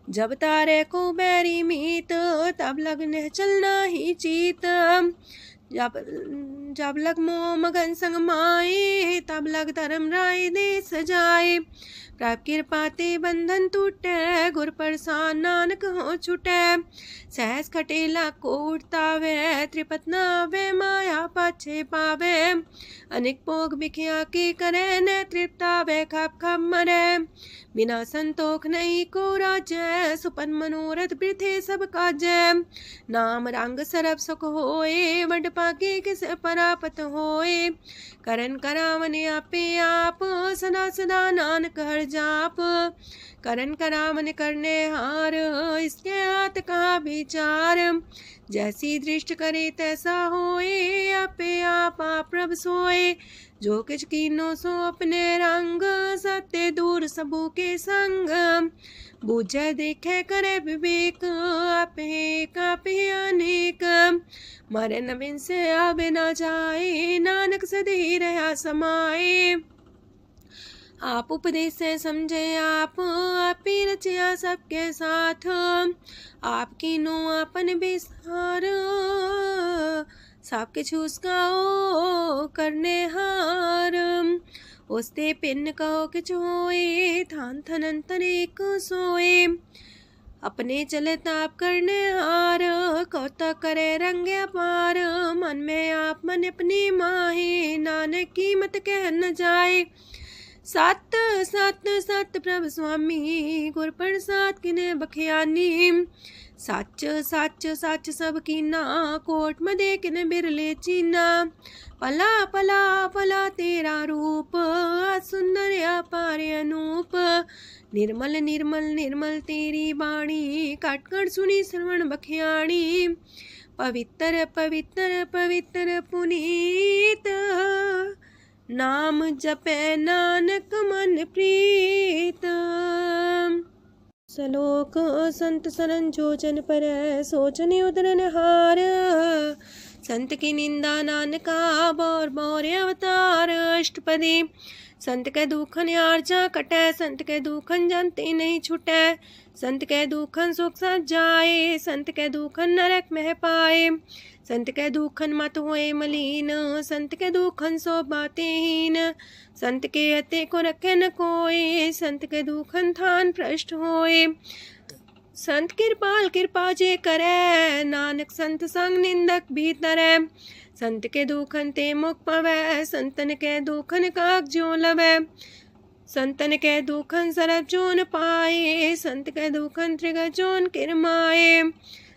जब तारे को बैरी मीत, तब लगने चलना ही चीत। जब लग मोह मगन संग माए, तब लग धर्म राय दे सजाए। प्रभ कृपा ते बंधन टूटे, गुर प्रसाद नानक हो छूटे। सहस खटेला को उठतावे, त्रिपत नावे माया पाछे पावे। अनेक भोग बिखिया की करे, न तृप्तावे खप खप मरे। बिना संतोख नहीं को राजै, सुपन मनोरथ वृथे सब काजै। नाम रंग सरब सुख होए, वड पाके किस परापत होए। करन करावन आपे आप, सदा सदा नानक हर जाप। करन करावन करने हार, इसके हाथ का विचार। जैसी दृष्ट करे तैसा होए, आपे आप प्रभ सोए। जो किछ कीनो सो अपने रंग, सत्य दूर सबू के संग। बूझे देखे करे विवेक, आपे अनेक। मरे न बिन से आवे न जाए, नानक सदी रहा समाए। आप उपदेश से समझे आप ही रचिया सबके साथ। आपकी नो आपन बेसार, सब किछ उसका ओ करने हार। उसते पिन कहो किछ होए, थान थनन तनेक सोए। अपने चले ताप करने हार, कौतक करे रंग अपार। मन में आप मन अपनी माहे, नानक की मत कह न जाए। सत सत सत प्रभ स्वामी, गुर प्रसाद किने बखियानी। सच सच सच सब कीना, कोट मदे किने बिरले चीना। पला पला पला तेरा रूप, सुंदर अपार अनूप। निर्मल निर्मल निर्मल तेरी बाणी, काट कर सुनी श्रवण बखियाणी। पवित्र पवित्र पवित्र पुनीत, नाम जपे नानक मन प्रीत। सलोक संत सरन जो जन पर, सोचन उदरन हार। संत की निंदा नानका, बौर बौर अवतार। अष्टपदी संत के दुखन आर्जा कटै, संत के दुखन जानते नहीं छुटै। संत के दुखन सुख सज जाए, संत के दुखन नरक मह पाए। संत के दुखन मत होए मलीन, संत के दुखन सो बातें हीन। संत के अते को रखे न कोई, संत के दुखन थान भ्रष्ट होए। संत कृपाल कृपा जे करे, नानक संत संग निंदक भीतरै। संत के दुखन ते मुख पवै, संतन के दुखन काक जो लवै। संतन के दुखन सरब जोन पाए, संत के दुखन त्रिगत जोन किरमाए।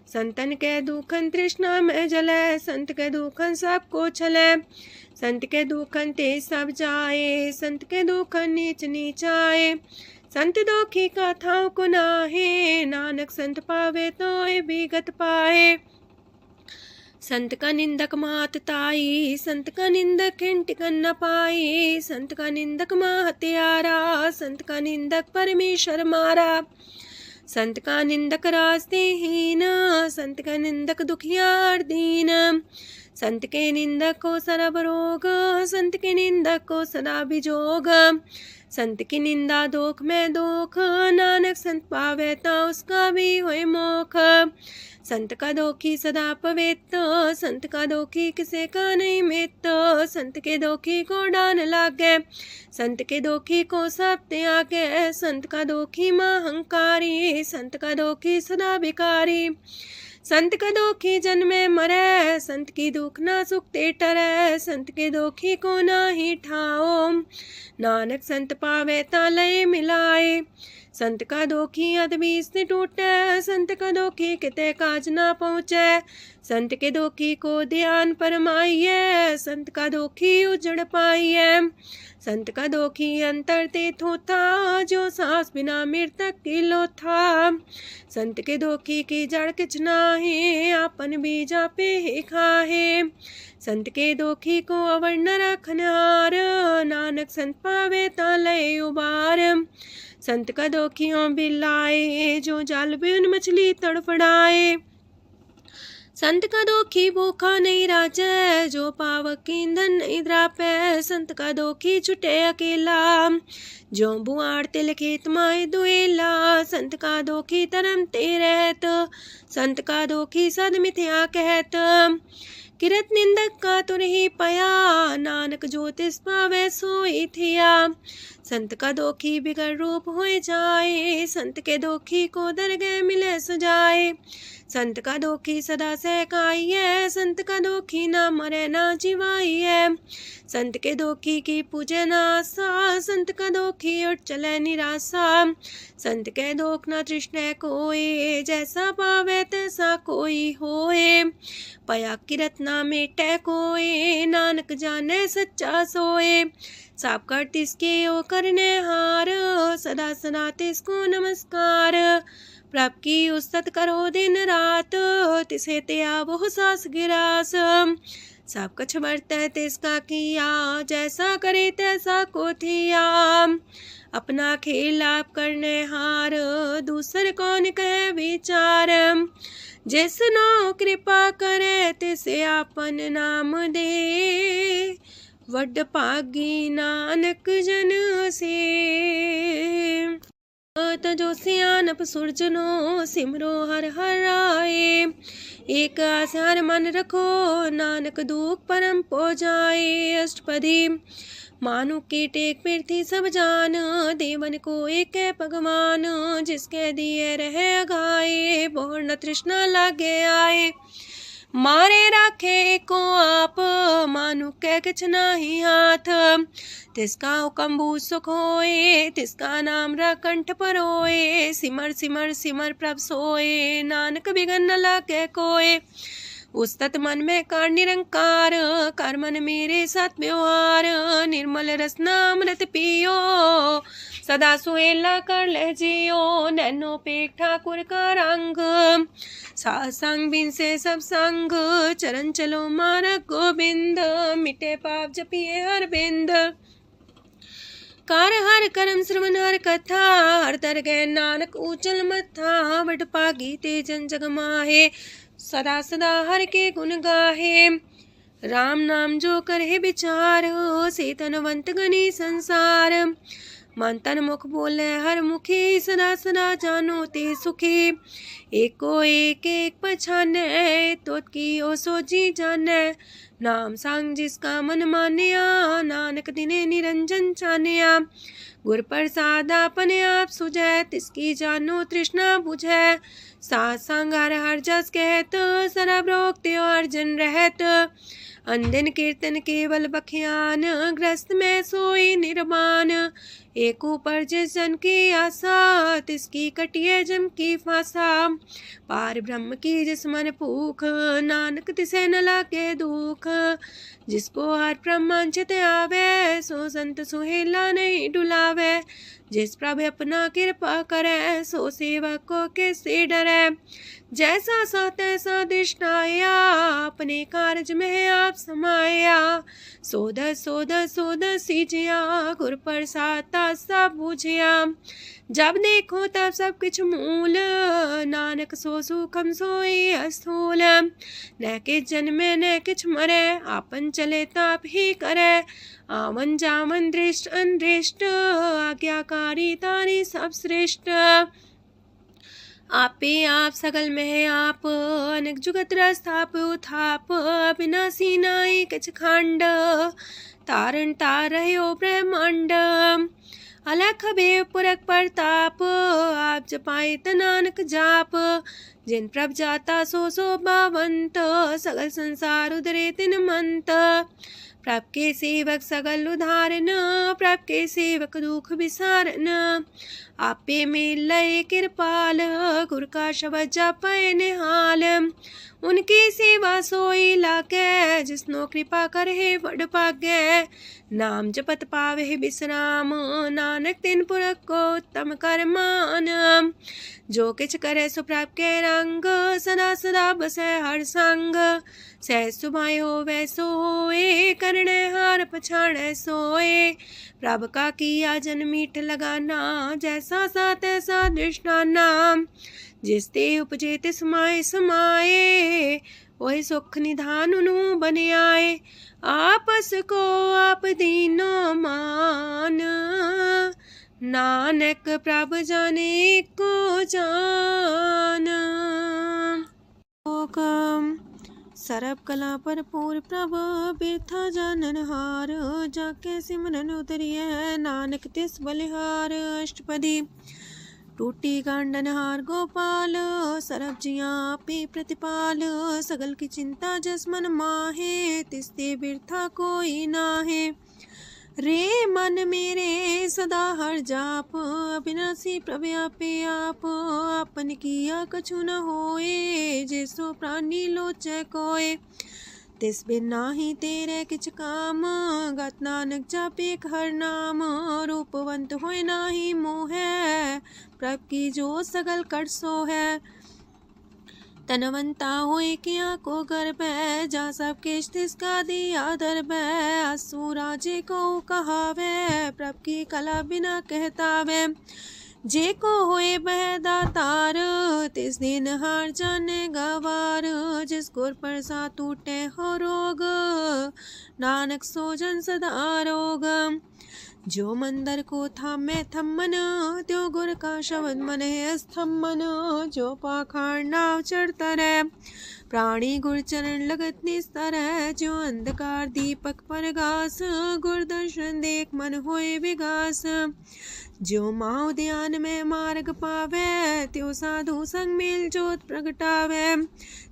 संतन के दुखन तृष्णा में जलै, संत के दुखन सबको छलै। संत के दुखन ते सब जाए, संत के दुखन नीच नीचाए। संत दोखी कथाओं को नाहे, नानक संत पावे तो विगत पाए। संत का निंदक मात ताई, संत का निंदक हिंटिकन न पाई, संत का निंदक माँ हत्यारा, संत का निंदक परमेश्वर मारा। संत का निंदक रास्ते हीन, संत का निंदक दुखियार दीन, संत के निंदक को सरब रोग, संत के निंदक को सदा बिजोग। संत की निंदा दोख में दोख, नानक संत पावे ता उसका भी होए मोख। संत का दोखी सदा पवित्र, संत का दोखी किसे का नहीं मित, संत के दोखी को डान लागे, संत के दोखी को सब त्यागे, संत का दोखी महांकारी, संत का दोखी सदा भिकारी। संत का दोखी जन्मे मरे, संत की दुख ना सुख ते टरे, संत के दोखी को ना ही ठाओ, नानक संत पावे ता लय मिलाए। संत का दोखी अदबीस से टूटे, संत का दोखी किते काज ना पहुँचे, संत के दोखी को ध्यान परमाइए, संत का दोखी उजड़ पाइए। संत का दोखी अंतर ते थोथा, जो सांस बिना मृतक की लोथा। संत के दोखी की जड़ किछ नाहे, आपन बीजा पे ही खाहे। संत के दोखी को अवर न रखनहार, नानक संत पावे ता लय उबार। संत का दोखियों बिलाए, जो जाल बिन मछली तड़फड़ाए। संत का दोखी भूखा नहीं राजे, जो पावक ईंधन नहीं द्रापे। संत का दोखी छुटे अकेला, जो बुआड़ तिल खेत माए दुएला। संत का दोखी तरम ते रहत, संत का दोखी सद मिथ्या कहत। किरत निंदक का तुर ही पया, नानक जो तिस पावे सोई थिया। संत का दोखी बिगड़ रूप होए जाए, संत के दोखी को दरगह मिले सुजाए। संत का दोखी सदा सहकाइए, संत का दोखी ना मरे ना जिवाइए। संत के दोखी की पूजे ना आशा, संत का दोखी उठ चले निराशा। संत के दोख ना तृष्ण कोई, जैसा पावे तैसा कोई होए। पया किरत ना मेटे कोई, नानक जाने सच्चा सोए। साप कर तिसके ओ करने हार, सदा सदा तिसको नमस्कार। प्रभ की उस्तत करो दिन रात, तिसे त्या वो सास गिरास। सब कछ बरतै तिसका किया, जैसा करे तैसा को थिया। अपना खेल आप करने हार, दूसर कौन कहे विचार। जिसनो कृपा करे तिसे आपन नाम दे, वड पागी नानक जन से। तजो सियानप सुरजनो, सिमरो हर हर आए। एक आसार मन रखो, नानक दुख परम पो जाए। अष्टपदी मानु के टेक पृथ्वी सब जान, देवन को एक है भगवान। जिसके दिए रहे अघाए, बोर न तृष्णा लागे आए। मारे राखे को आप, मानु के किछ नाही हाथ। तिसका हुक्म सुख होए, तिसका नाम रकंठ पर होए। सिमर सिमर सिमर प्रभ सोए, नानक बिघन न लागे कोय। उस्तत मन में कर निरंकार, कर मन मेरे साथ व्यवहार। निर्मल रसना अमृत पियो, सदा सुहेला कर ले जियो। नैनो पेट ठाकुर का रंग, सासंग बिन से सब संग। चरण चलो मार्ग गोविंद, मिटे पाप जपिए हर बिंद। कार हर करम श्रवण हर कथा, हर तर गए नानक ऊचल मथा। बट पागी ते जन जग माहे, सदा सदा हर के गुण गाहे। राम नाम जो करे विचार, से तनवंत गनी संसार। मन तन मुख बोले हर मुखी, सदा सदा जानो ते सुखी। एको एक एक पछाने, तो की ओ सोची जाने। नाम सांग जिसका मन मानिया, नानक दिने निरंजन छानिया। गुर प्रसाद अपने आप सुझै, तिसकी जानो तृष्णा बुझै। सात संग हर हर जस कहत, सरब रोग त्यो अर्जन रहत। अंदिन कीर्तन केवल बख्यान, ग्रस्त में सोई निर्वाण। एक ऊपर जिस जन की आशा, तिसकी कटिए जम की फांसा। पार ब्रह्म की जिस मन भूख, नानक तिसे न लागे दुख। जिसको हर प्रमांचित आवे, सो संत सुहेला नहीं डुलावे। जिस प्रभु अपना कृपा करे, सो सेवक को किससे डरे। जैसा सा तैसा दृष्टाया, अपने कारज में आप समाया। सोध सोध सोध सीजिया, गुर प्रसाद सब बूझिया। जब देखो तब सब कुछ मूल, नानक सो सुखम सोई अस्थूल। न किछ जन्मे न किछ मरे, आपन चले ताप ही करे। आवन जावन दृष्ट अनदृष्ट, आज्ञाकारी तारी सब श्रेष्ठ। आपे आप सगल में आप, अनेक जुगत रस्थाप उथाप। अविनाशी नाई किछ खंड, तारण तार रह्यो ब्रह्मांड। अलख बेव पुरख प्रताप, आप जपाए त नानक जाप। जिन प्रभ जाता सो शोभावंत, सगल संसार उधरे तिन मंत। प्रभ के सेवक सगल उधारन, प्रभ के सेवक दुख विसारन। आपे में लय कृपाल, गुर का शब्द जपै निहाल। उनकी सेवा सोई लागे, जिसनो कृपा करे बड़ पागे। नाम जपत पावे विश्राम, नानक तिन पुरख को उत्तम कर मान। जो किछ करे सो प्रभ के रंग, सदा सदा बसै हर संग। सहज सुभाए हो वैसो होए, करणे हार पछाड़े सोए। प्रभ का किया जन मीठ लगाना, जैसा सा तैसा दृष्टाना। जिस ते उपजे तिस माए समाए, वही सुख निधान उनु बन आए। आपस को आप दीनो मान, नानक प्रभ जाने को जान। सरब कला भरपूर प्रभ, बिरथा जानन हार। जाके सिमरन उतरिए, नानक तिस बलिहार। अष्टपदी। टूटी गांडन हार गोपाल, सरब जिया पे प्रतिपाल। सगल की चिंता जस मन माहे, तिसते बिरथा कोई नाहे। रे मन मेरे सदा हर जाप, अविनाशी प्रभ आपे आप। आपन किया कछु न होए, जैसो प्राणी लोचै कोय। तिस बिन नाही तेरे किछ काम, गत नानक जापे हर नाम। रूपवंत होय नाही मोह, प्रभ की जो सगल कर सो है। तनवंता होए किया को गर्भ, जा सब किश तिसका दिया दर्ब। असु राजे को कहावे, प्रभ की कला बिना कहतावे। जे को होए बह दातार, तिस दिन हार जाने गवार। जिस गुर प्रसाद टूटे हो रोग, नानक सो जन सदा रोग। जो मंदर को थामे थम्मन, त्यो गुर का शब्द मन है स्तम्भन। जो पाखाड़ नाव चढ़ता रहे, प्राणी गुर चरण लगत निस्तर है। जो अंधकार दीपक पर घास, गुर दर्शन देख मन होए विगास। जो माओ ध्यान में मार्ग पावे, त्यो साधु संग मेल जोत प्रगटावे।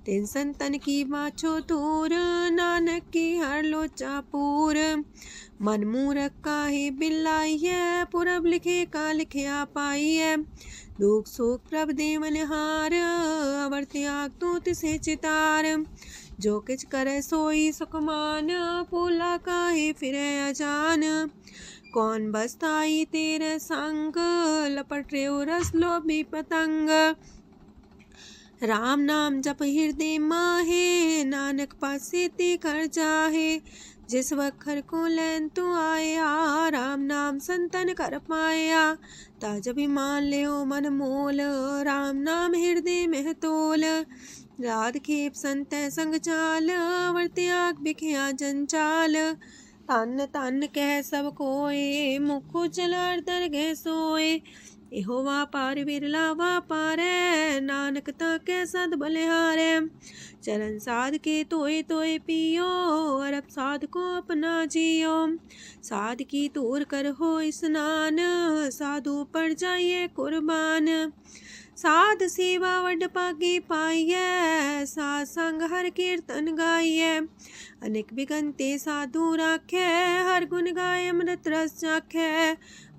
तिन संतन की बाछो तूर, नानक की हर लोचा पूर। मन मूरख काहे बिलाइए, पुरब लिखे का लिखिया पाइए। दुख सुख प्रभ देवन हार, अवर त्याग तू तिसे चितार। जो किछ करे सोई सुखमान, पोला काहे फिरे अजान। कौन बसताई तेरे संग, लपट रे रस लोभी पतंग। राम नाम जप हृदय माहे, नानक पासे ते कर जाहे। जिस वखर को लैन तू आया, राम नाम संतन कर पाया। ताज अभिमान ले ओ मन मोल, राम नाम हृदय में तोल। राध खेप संत संग चाल, वर त्याग बिखिया जंचाल। तन तन कह सब कोय, मुखो चलार दरगह सोए। एहो वापार विरला वापारै, नानक ताके सद बलिहारै। चरण साध के तोय तोय पियो, अरब साध को अपना जियो। साध की तूर कर हो स्नान, साधु पर जाइए कुर्बान। साध सेवा वड पागे पाइए, साध संग हर कीर्तन गाइए। अनेक बिगंते साधु राखे, हर गुण गाय अमृत रस चाखे।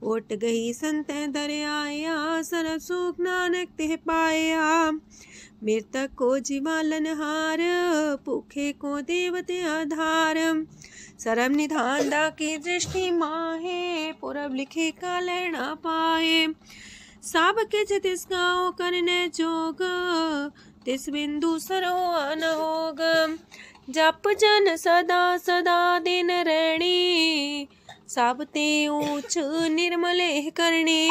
ओट गई संतै दर आया, सरब सुख नानक तिह पाया। मृतक को जीवालन हार, भूखे को देवते आधार। सरब निधान दा की दृष्टि माहे, पुरब लिखे का लेना पाए। सब किछ तिस गाओ करने जोग, तिस बिंदु सरो न होग। जप जन सदा सदा दिन रैणी, सब ते ऊंच निर्मले करणी।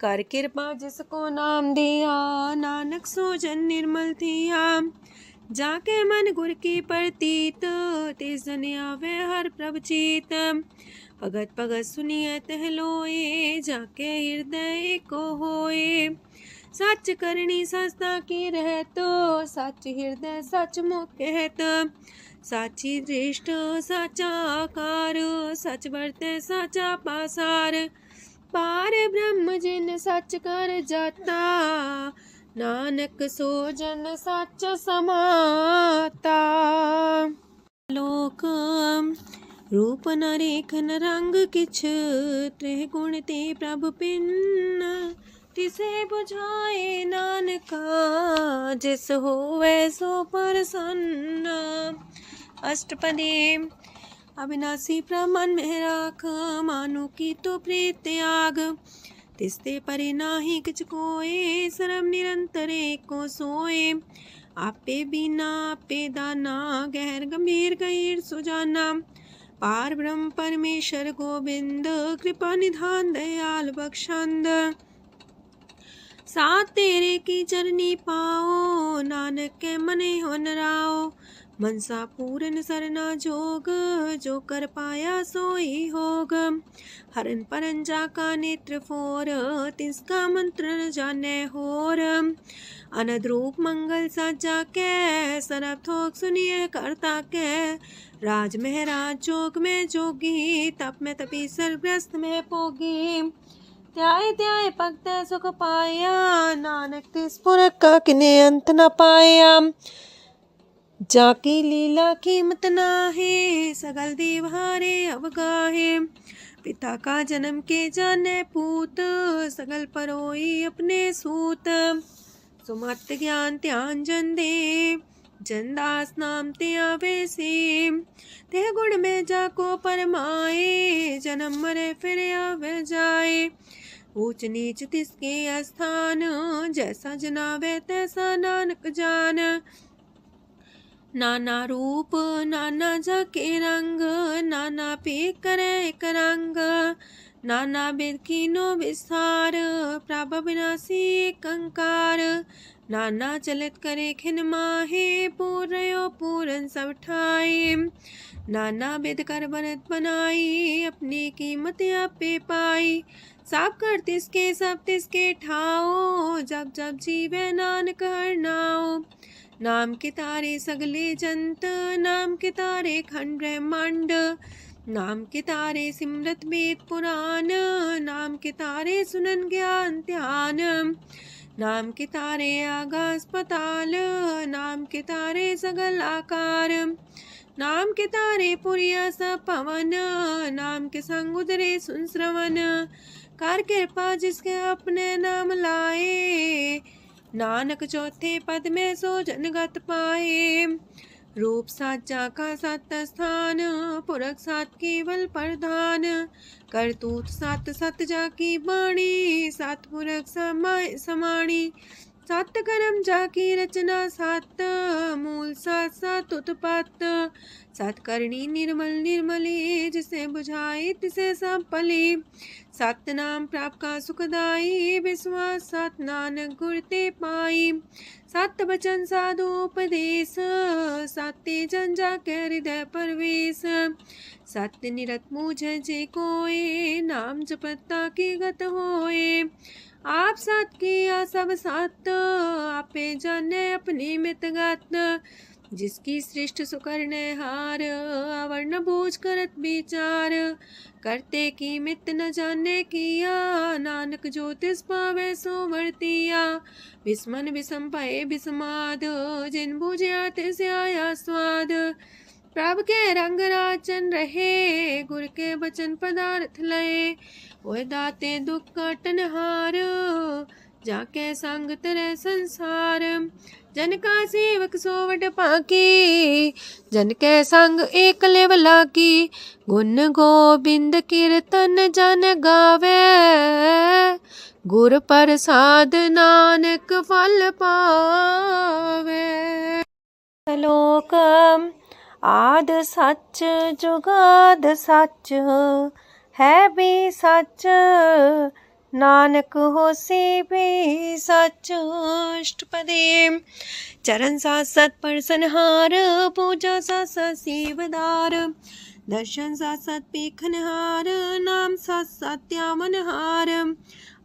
कर कृपा जिसको नाम दिया, नानक सो जन निर्मल थिया। जाके मन गुर की प्रतीत, तिस जन आवे हर प्रभ चीत। भगत भगत सुनिए तह लोए, जाके हृदय को होए। सच करनी सस्ता की रहत, सच हृदय सच मुख कहत। साची दृष्ट साचा आकार, सच बरते साचा पासार। पार ब्रह्म जिन सच कर जाता, नानक सो जन सच समाता। लोक रूप न रेख न रंग किछ, त्रिह गुण ते प्रभु पिन। तिसे बुझाए नानका, जिस होवे सो प्रसन्न। अष्टपदी। अविनाशी प्रमन में राख, मानो की तो प्रीत त्याग। तिसते परे नाही किछ कोय, सर्व निरंतर एको सोए। आपे बिना आपे दाना, गहर गंभीर गहीर सुजाना। पार ब्रह्म परमेश्वर गोविंद, कृपा निधान दयाल बख्शंद। साथ तेरे की चरनी पाओ, नानक के मने हो नराओ। मनसा पूरन सरना जोग, जो कर पाया सोई होग। हरन परन जाका नेत्र फोर, तिसका मंत्र न जाने होर। अनद रूप मंगल साजा के, सरब थोक सुनिए करता के। राज महराज जोग में जोगी, तप में तपी सर्वग्रस्त में पोगी। त्याय त्याय पगते सुख पाया, नानक तिस पुरख का किने अंत न पाया। जाकी लीला कीमत नाहे, सगल देव हारे अवगाहे। पिता का जन्म के जाने पूत, सगल परोई अपने सूत। सुमत ज्ञान ध्यान जन दे, जनदास नाम ते आवे से। ते गुण में जाको परमाए, जन्म मरे फिर आवे जाए। ऊंच नीच तिसके स्थान, जैसा जनावे तैसा नानक जान। नाना रूप नाना जाके रंग, नाना पे करे एक रंग। नाना बिद कीनो विस्तार, प्रभ विनाशी एक अंकार। नाना चलित करे खिन माहे, पूर्यो पूरन सब ठाए। नाना बिद कर बनत बनाई, अपनी कीमत आपे पाई। सब कर तिसके सब तिसके ठाओ, जब जब जीवे नानक हर नाओ। नाम के तारे सगले जंत, नाम के तारे खंड ब्रह्मांड। नाम के तारे सिमरत वेद पुराण, नाम के तारे सुनन ज्ञान ध्यान। नाम के तारे आकाश पाताल, नाम के तारे सगल आकार। नाम के तारे पुरिया सब पवन, नाम के संग उदरे सुन श्रवण। कर कृपा जिसके अपने नाम लाए, नानक चौथे पद में सो जनगत पाए। रूप साचा का सत स्थान, पुरख सात केवल प्रधान। करतूत सत सत जाकी बाणी, सत पुरख समाणी। सत कर्म जाकी रचना सत, मूल सत सत उत्पत्त। सत करनी निर्मल निर्मली, जिसे बुझाई तिसे सब पली। सत नाम प्राप का सुखदाई, विश्वास सत नानक गुर ते पाई। सत बचन साधु उपदेश, सत्य जन जाके हृदय परवेश। सत्य निरत मुझे जे कोय, नाम जपता की गत होए। आप सत किया सब सत, आपे जाने अपनी मित गत। जिसकी सृष्ट सुकरने हार, अवर्ण बूझ करत विचार। करते की मित न जाने किया, नानक जो तिस पावे सो वर्तिया। विस्मन विषम पाए विस्माद, जिन बुझिया तिस आया स्वाद। प्रभ के रंग राचन रहे, गुर के बचन पदार्थ लए। ओए दाते दुख काटन हार, जाके संग तेरे संसार। जन का सेवक सोवट पाकी, जन के संग एक लेवला की। गुण गोबिंद कीर्तन जन गावे, गुर प्रसाद नानक फल पावे। श्लोक आद सच जुगाद सच है भी सच नानक होसी भी सच। अष्टपदी चरण साथ सत परसनहार पूजा साथ साथ सेवदार दर्शन साथ साथ पेखनहार नाम साथ साथ त्यामनहार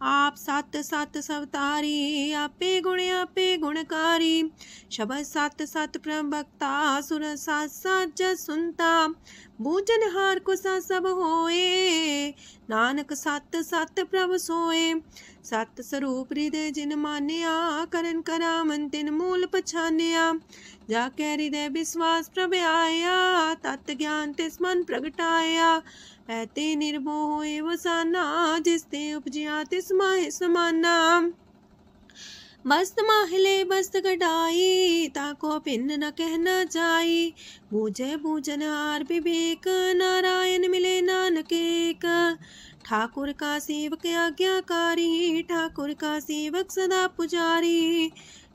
आप सत सत सवतारी आपे गुणकारी शबद सत सत प्रभक्ता सुर साथ साथ जस सुनता बूझनहार को सा सब होए नानक सत सत प्रभ सोए। सत स्वरूप हृदय जिन मानिया करन करामन तिन मूल पछानिया जाके हृदय विश्वास प्रभ आया तत् ज्ञान तिस मन प्रगटाया ऐते निर्भो होए वसाना जिसते उपजिया तिस माहि समाना। बस्त माहिले बस्त कटाई ताको भिन्न न कहना जाई बूझे बूझनहार विवेक नारायण मिले नानक एक। ठाकुर का सेवक आज्ञाकारी ठाकुर का सेवक सदा पुजारी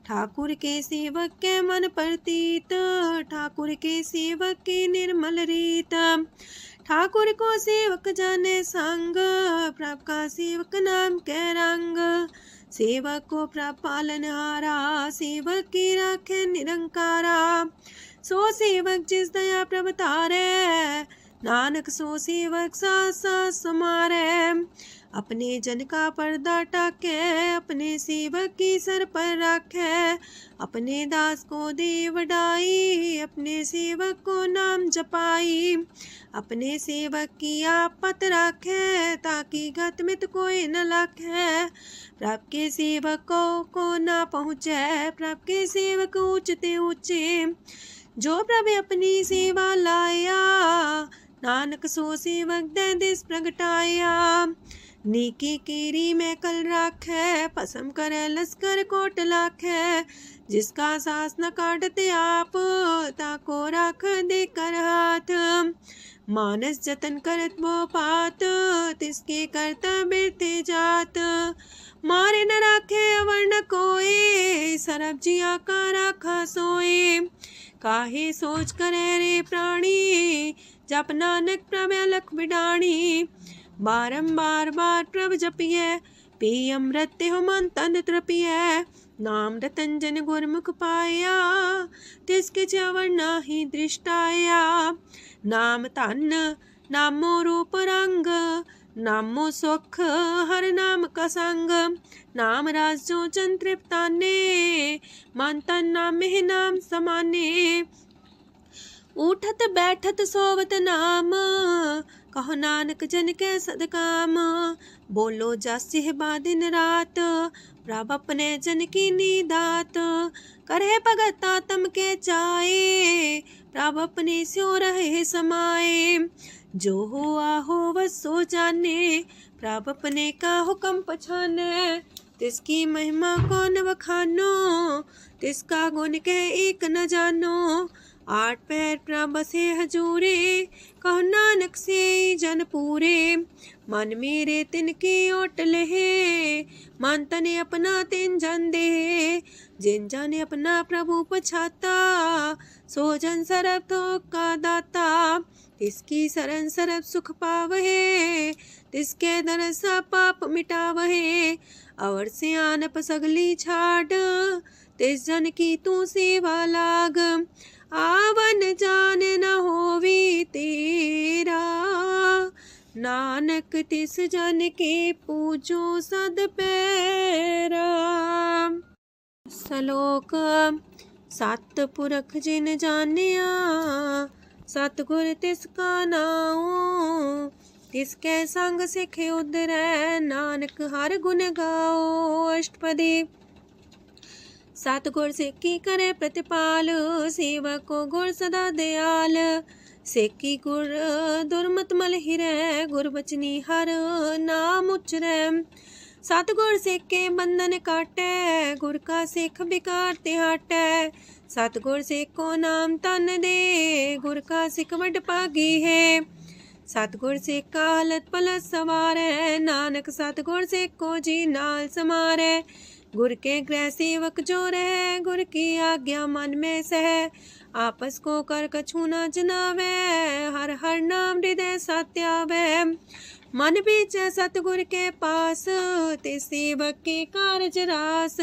ठाकुर के सेवक के मन प्रतीत ठाकुर के सेवक की निर्मल रीत। ठाकुर को सेवक जाने संग प्रभ का सेवक नाम के रंग सेवक को प्रभ पालनहारा सेवक की राखे निरंकारा। सो सेवक जिस दया प्रभ तारे नानक सो सेवक साथ साथ समारे। अपने जन का पर्दा टाके अपने सेवक की सर पर रखे अपने दास को दे वडाई अपने सेवक को नाम जपाई अपने सेवक की आपत रखे ताकि गत मित कोई न लखे। प्रभ के सेवक को ना पहुँचे प्रभ के सेवक ऊंचते ऊंचे जो प्रभु अपनी सेवा लाया नानक सो सेवक दे दिस प्रगटाया। नीकी केरी में कल राखे पसम करे लश्कर कोट लाखे जिसका सास न काटते आप ताको राख दे कर हाथ। मानस जतन करत वो पात तिसके करता बिरते जात मारे न राखे अवर न कोई सरब जिया का राखा सोए। काहे सोच करे रे प्राणी जप नानक प्रभ अलख बिडाणी बारंबार बार प्रभ जपिए पी अमृत हो मन तन तृपिए नाम रतन जन गुरमुख पाया तिसके चवर नाही दृष्टाया। नाम धन नामो रूप रंग नामो सुख हर नाम का संग नाम राजो जन तृप्ताने मन तन नामे नाम समाने। उठत बैठत सोवत नाम कहो नानक जन के सदकाम बोलो जासिह दिन रात प्रभ अपने जन की नीदात करे भगत आत्म के चाए प्रभ अपने स्यो रहे समाए। जो हो आहो वसो जाने प्रभ अपने का हुक्म पछाने तिसकी महिमा कौन बखानो तिसका गुण के एक न जानो। आठ पैर प्रभ बसे हजूरे कहो नानक से जन पूरे मन मेरे तिनकी ओट लहे मन तने अपना तिन जन दे जिन जाने अपना प्रभु पछाता सो जन सरब थोक का दाता तिसकी शरण सरब सुख पावहे तिसके दरसा पाप मिटावहे। और से आनप सगली छाड़ तिस जन की तू सेवा लाग आवन जान न होवी तेरा नानक तिस जन के पूजो सद पैरा। श्लोक सत पुरख जिन जानिया सतगुर तिसका नाओ तिसके संग सिखे उदरै नानक हर गुण गाओ। अष्टपदी सतगुर सिक्की करे प्रतिपाल सेवक को गुर सदा दयाल सेकी गुर दुर्मत मल हिरै गुर बचनी हर नाम उचरै। सतगुर सिक्के बंधन काटै गुर का सिख बिकार ते हटै सतगुर सिक्को नाम तन दे गुर का सिख वड पागी है। सतगुर सिख का हलत पलत सवार है, नानक सतगुर सिख को जी नाल समार है। गुर के गृह सेवक जो रहे, गुर की आज्ञा मन में सह। आपस को कर कछु न जनावे, हर हर नाम हृदय सत्यावे। मन बीच सतगुर के पास, ते सेवक के कारज रास।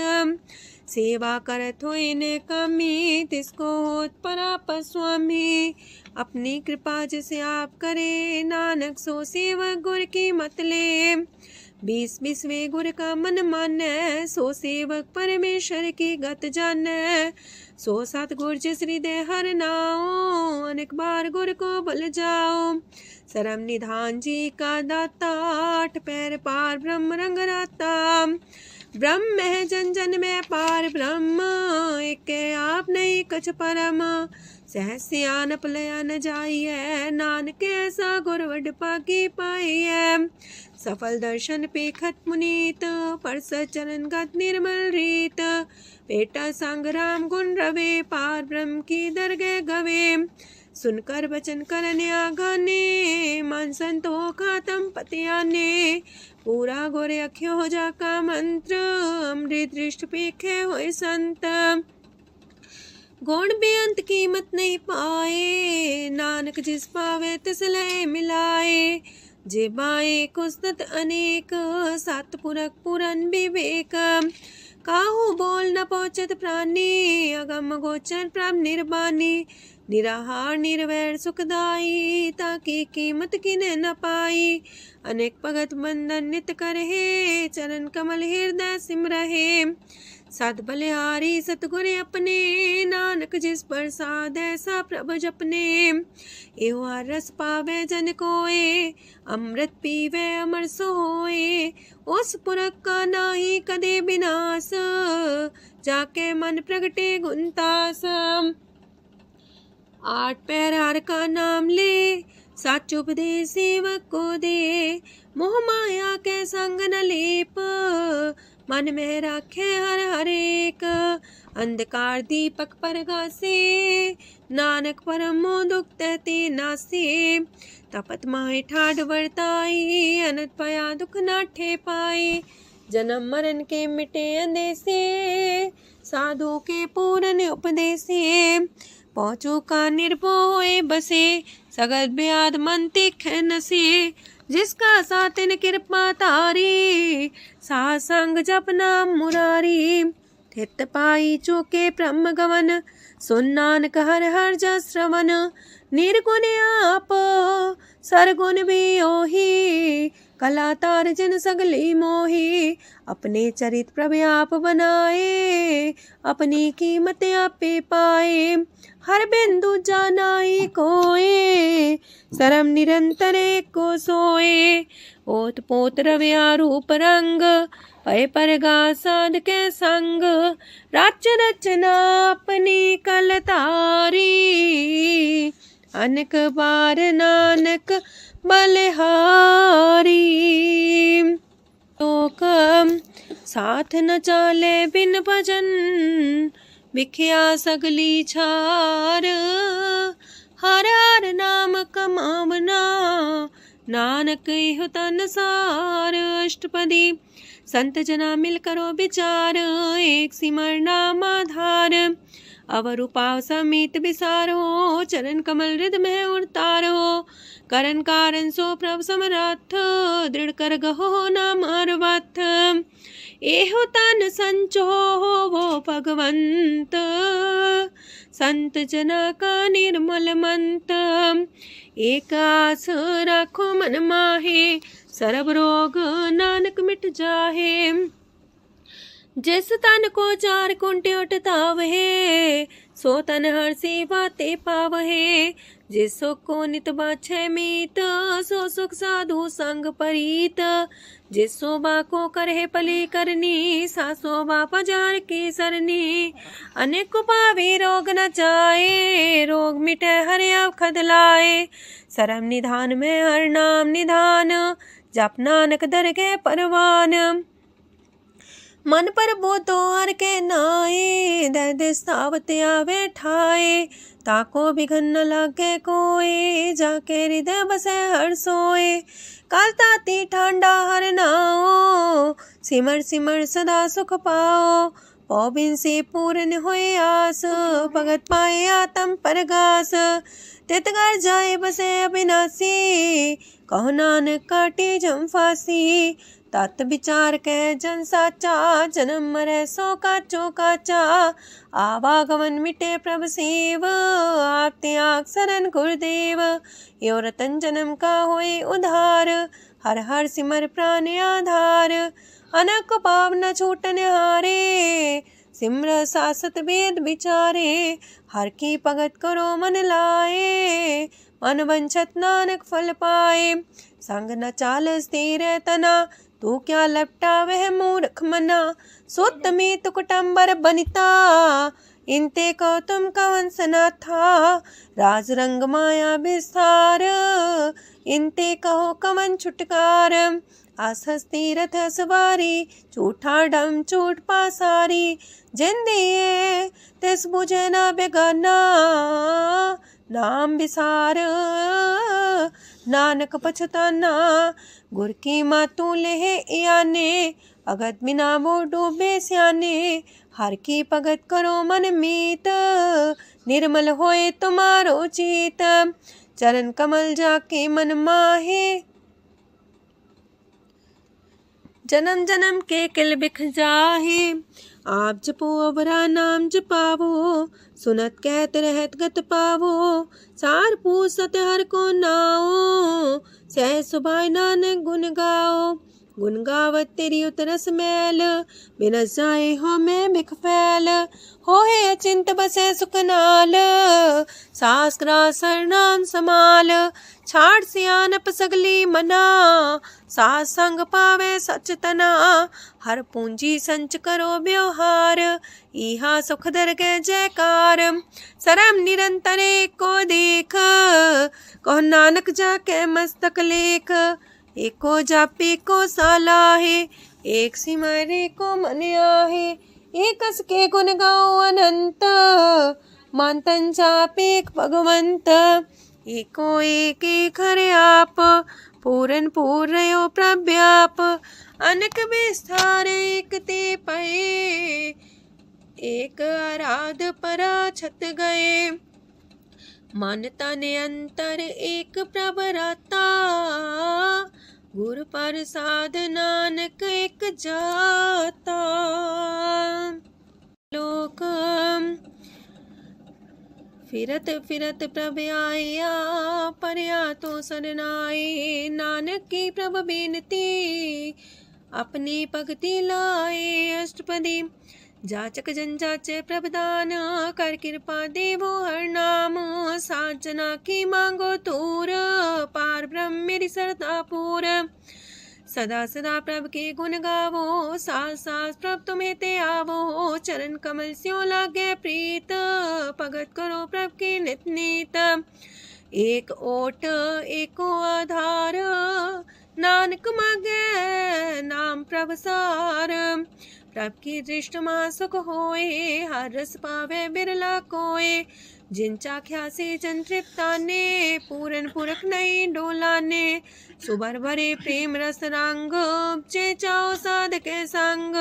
सेवा करत होए ने कमी, तिसको होत पराप स्वामी। अपनी कृपा जिसे आप करे, नानक सो सेवक गुर की मत ले। 20 गुर का मन माने, सो सेवक परमेश्वर की गत जाने। सो सतगुर जिस हृदय हर नाओ, अनेक बार गुर को बल जाओ। सरम निधान जी का दाता, 8 पैर पार ब्रह्म रंग राता। ब्रह्म है जन जन में पार ब्रह्म, एक आप नहीं कछ परम। सहस सियानप लया न जाइए, नानक ऐसा गुर वड पाकी पाइए। सफल दर्शन पेखत मुनीत, परस चरण गत निर्मल रीत। बेटा संग राम गुण रवे, पार ब्रह्म की दरगह गवे। सुनकर वचन करन आगाने, मन संतो खातम पतियाने। पूरा गोरे अख्यो हो जाका मंत्र, अमृत दृष्ट पेखे होए संत। गुण बेअंत कीमत नहीं पाए, नानक जिस पावे तिस लय मिलाए। जेबाए कुस्तत अनेक, सतपुरख पुरन विवेक। काहू बोल न पहुँचत प्राणी, अगम गोचर प्रभ निर्बानी। निराहार निर्वैर सुखदाई, ताकि कीमत किने न पाई। अनेक भगत बंधन नित करहे, चरण कमल हृदय सिमरहे। सत बलिहारी सतगुर अपने, नानक जिस प्रसाद ऐसा प्रभ जपने। एहो रस पावे जन कोय, अमृत पीवे अमर सोए। उस पुरख का नाही कदे विनाश, जाके मन प्रगटे गुणतास। 8 पैर हर का नाम ले, सच उपदेश सेवक को दे। मोह माया के संग न लेप, मन में राखे हर हर एक। अंधकार दीपक परगासे, नानक परम मोह दुख तहते नासे। तपत माहे ठाढ़ वर्ताई, अनंत पया दुख नाठे पाए। जन्म मरण के मिटे अंदेसे, साधु के पूरन उपदेसे। पहुँचो का निर्भय बसे, सगत ब्याद मन तीखे नसे। जिसका सातिन कृपा तारी, साथ संग जप नाम मुरारी। थित पाई चूके ब्रह्म गवन, सुन नानक हर हर जस श्रवण। निर्गुण आप सरगुण भी ओही, कला तार जिन सगली मोही। अपने चरित प्रभ आप बनाए, अपनी कीमत आपे पाए। हर बिंदु जानाई कोए, सरम निरंतर को सोए। ओत पोत रव्या रूप रंग, पय परगा साध के संग। राच रचना अपनी कलतारी, अनेक बार नानक बलिहारी। लोक साथ न चाले बिन भजन, बिखिया सगली छार। हर हर नाम कमावना, नानक इह तन सार। अष्टपदी संत जना मिल करो विचार, एक सिमर नाम आधार। अवर उपाव समीत विसारो, चरण कमल हृदय में उतारो। करण कारण सो प्रभ समरथ, दृढ़ कर गहो नाम अर्वथ। एहो तन संचो वो भगवंत, संत जना का निर्मल मंत। एक आस राखो मन माहे, सर्व रोग नानक मिट जाहे। जिस तन को 4 कुंटे उठतावहे, सो तन हर सेवा ते पावहे। जिस सुख को नित बाछे मीत, सो सुख साधु संग परीत। जिस शोभा को करहे पली करनी, सा शोभा पजार की सरनी। अनेक पावे रोग न जाए, रोग मिटे हरे अवखद लाए। सरम निधान में हर नाम निधान, जप नानक दरगह परवान। मन पर बोधो हर के नाए, दर्द सावत आवे ठाए। ताको बिघन न लागे कोई, जाके हृदय बसे हर सोए। काल ताती ठांडा हर नाओ, सिमर सिमर सदा सुख पाओ। पौबिन से पूर्ण होए आस, भगत पाए आत्म परगास। तितगर जाए बसे अविनाशी, कहो नानक काटे जम फांसी। तत् विचार के जन साचा, जन्म मरे सो काचो काचा। आवागमन मिटे प्रभ सेव, आप त्याग शरण गुरुदेव। यो रतन जन्म का होए उधार, हर हर सिमर प्राण आधार। अनक पाप न छूटन हारे, सिमर सासत वेद विचारे। हर की भगत करो मन लाए, मन वंचत नानक फल पाए। संग न चाल स्थिर तना, तू क्या लपटा वह मूर्ख मना। सुत में तु कुटुम्बर बनिता, इनते को तुम कवन सना था। राज रंग माया विस्तार, इनते कहो कवन छुटकार। आस हस्ती रथ सवारी, झूठा डम झूठ पासारी। जिन दिए तिस बुझे न बेगाना, नाम विसार नानक पछताना। गुर की मातू लेह याने, भगत बिना वो डूबे स्याने। हर की भगत करो मन मीत, निर्मल होए तुम्हारो चित। चरण कमल जाके मन माहे, जन्म जन्म के किल बिख जाहे। आप जपो अवरा नाम जपावो, सुनत कहत रहत गत पावो। सार पूसत हर को नाओ, सह सुभाय नानक गुण गाओ। गुण गावत तेरी उतरस मैल, बिनस जाए हो मैं बिख फैल। हो है अचिंत बसे सुखनाल, सास ग्रास हर नाम समाल। छाड़ सियानप सगली मना, सास संग पावे सच तना। हर पूंजी संच करो व्यवहार, इहा सुख दर के जयकार। सरम निरंतर को देख, कहो नानक जाके मस्तक लेख। एको जापे को साला है, एक सिमरे को मन आहे। एकस के गुण गाओ अनंत, मानतन जापे भगवंत। एको एक खरे आप, पूरन पूर्णयो प्रव्याप। अनक विस्तार एक ते पए, एक आराध परा छत गए। मानता ने अंतर एक प्रभ राता, गुर प्रसाद नानक एक जाता। लोक फिरत फिरत प्रभ आया, परया तो सरनाए। नानक की प्रभ बेनती, अपनी भगति लाए। अष्टपदी जाचक जन जाचे प्रभदान, कर कृपा देवो हर नाम। सात जना की मांगो तूर, पार ब्रह्म मेरी सरदा पूर। सदा सदा प्रभ के गुण गावो, सास सास प्रभ तुम्हें ते आवो। चरण कमल स्यो लागे प्रीत, भगत करो प्रभ के नित नीत। एक ओट एको आधार, नानक मागे नाम प्रभ सार। प्रभ की दृष्टि मां सुख होए, हर रस पावे बिरला कोय। जिन चाख्या से जन तृप्ताने, पूरन पुरख नहीं डोलाने। सुबर भरे प्रेम रस रंग, जे चाओ साधके संग।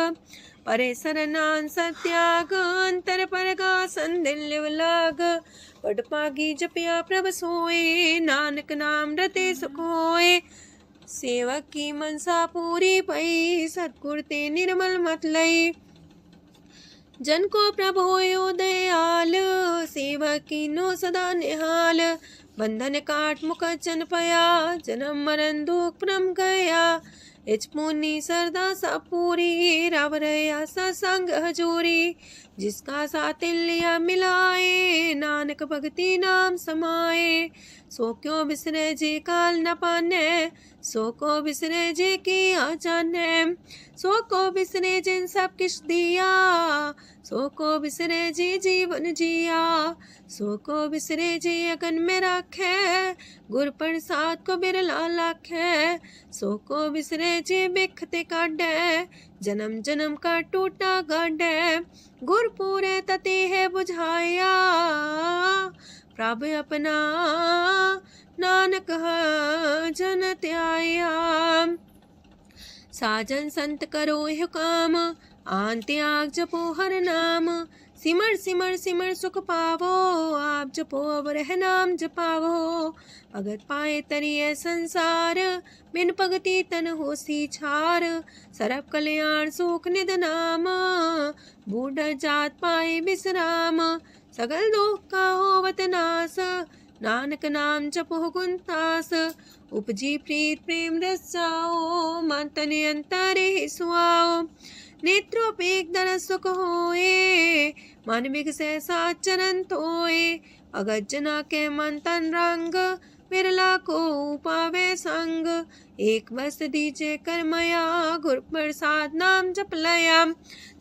परे सरनान सत्याग, अंतर परगा संदिल लाग। पट पागी जपिया प्रभ सोए, नानक नाम रते सुख होए। सेवक की मनसा पूरी पई, सतगुर ते निर्मल मत लई। जन को प्रभ होयो दयाल, सेवक की नो सदा निहाल। बंधन काट मुख चन पया, जन्म मरण दुख परम गया। इच पुनी सरदा सा पूरी, राव रया सत्संग हजूरी। जिसका सातिल्य मिलाए, नानक भगति नाम समाए। सो क्यों बिसरे जे काल न पाने, सो को बिसरे जे की आ जाने। सो को बिसरे जिन सब किछ दिया, सो को बिसरे जे जीवन जिया। सो को बिसरे जे अगन में राखे, गुर प्रसाद को बिरला लाखे। सो को बिसरे जे बिख ते काढे, जन्म जन्म का टूटा गड्ढे गुरपुरे तते है बुझाया। प्रभु अपना नानक जन त्याया। साजन संत करो यह काम आन त्याग जपो हर नाम। सिमर सिमर सिमर सुख पावो आप जपो अब रह नाम जपावो। भगत पाए तरिए संसार बिन भगति तन होसी छार। सरब कल्याण सुख निध नाम बूढ़ जात पाए विश्राम। सगल दुख का होवत नाश नानक नाम जपो गुणतास। उपजी प्रीत प्रेम रस जाओ मन तन अंतर ही सुआओ। नेत्रोपेक दर सुख होए मन विगसे सात चरण तोए। अगत जना के मन तन रंग बिरला को पावे संग। एक बस दीजे कर मया गुर प्रसाद नाम जप लया।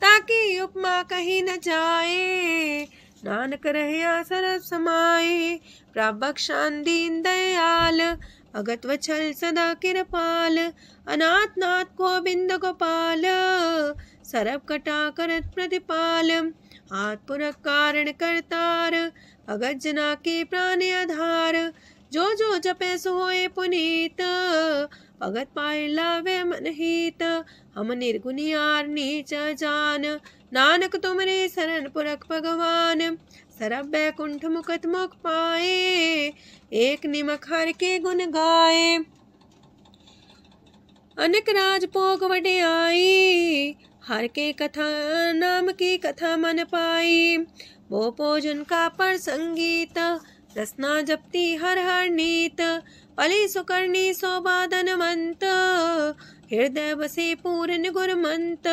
ताकि उपमा कहीं न जाए नानक रहिया सरस समाए। प्रभक्षान दीन दयाल अगत वछल सदा कृपाल। अनाथ नाथ गोविंद गोपाल सरब कटा करत प्रतिपाल। हाथ पुरख कारण करतार अगत जना के प्राण आधार। जो जो जपे सो होए पुनीत भगत पाए लावे मन हित। हम निर्गुनियार नीच जान नानक तुमरे शरण पुरख भगवान। सरब बैकुंठ मुकत मुख पाए एक निमक हर के गुण गाए। अनेक राज भोग वडे आई हर के कथा नाम की कथा मन पाई। वो भोजन का पर संगीत रसना जपती हर हर नीत। पली सुकर्णी शोभा धनवंत हृदय बसे पूर्ण गुरमंत।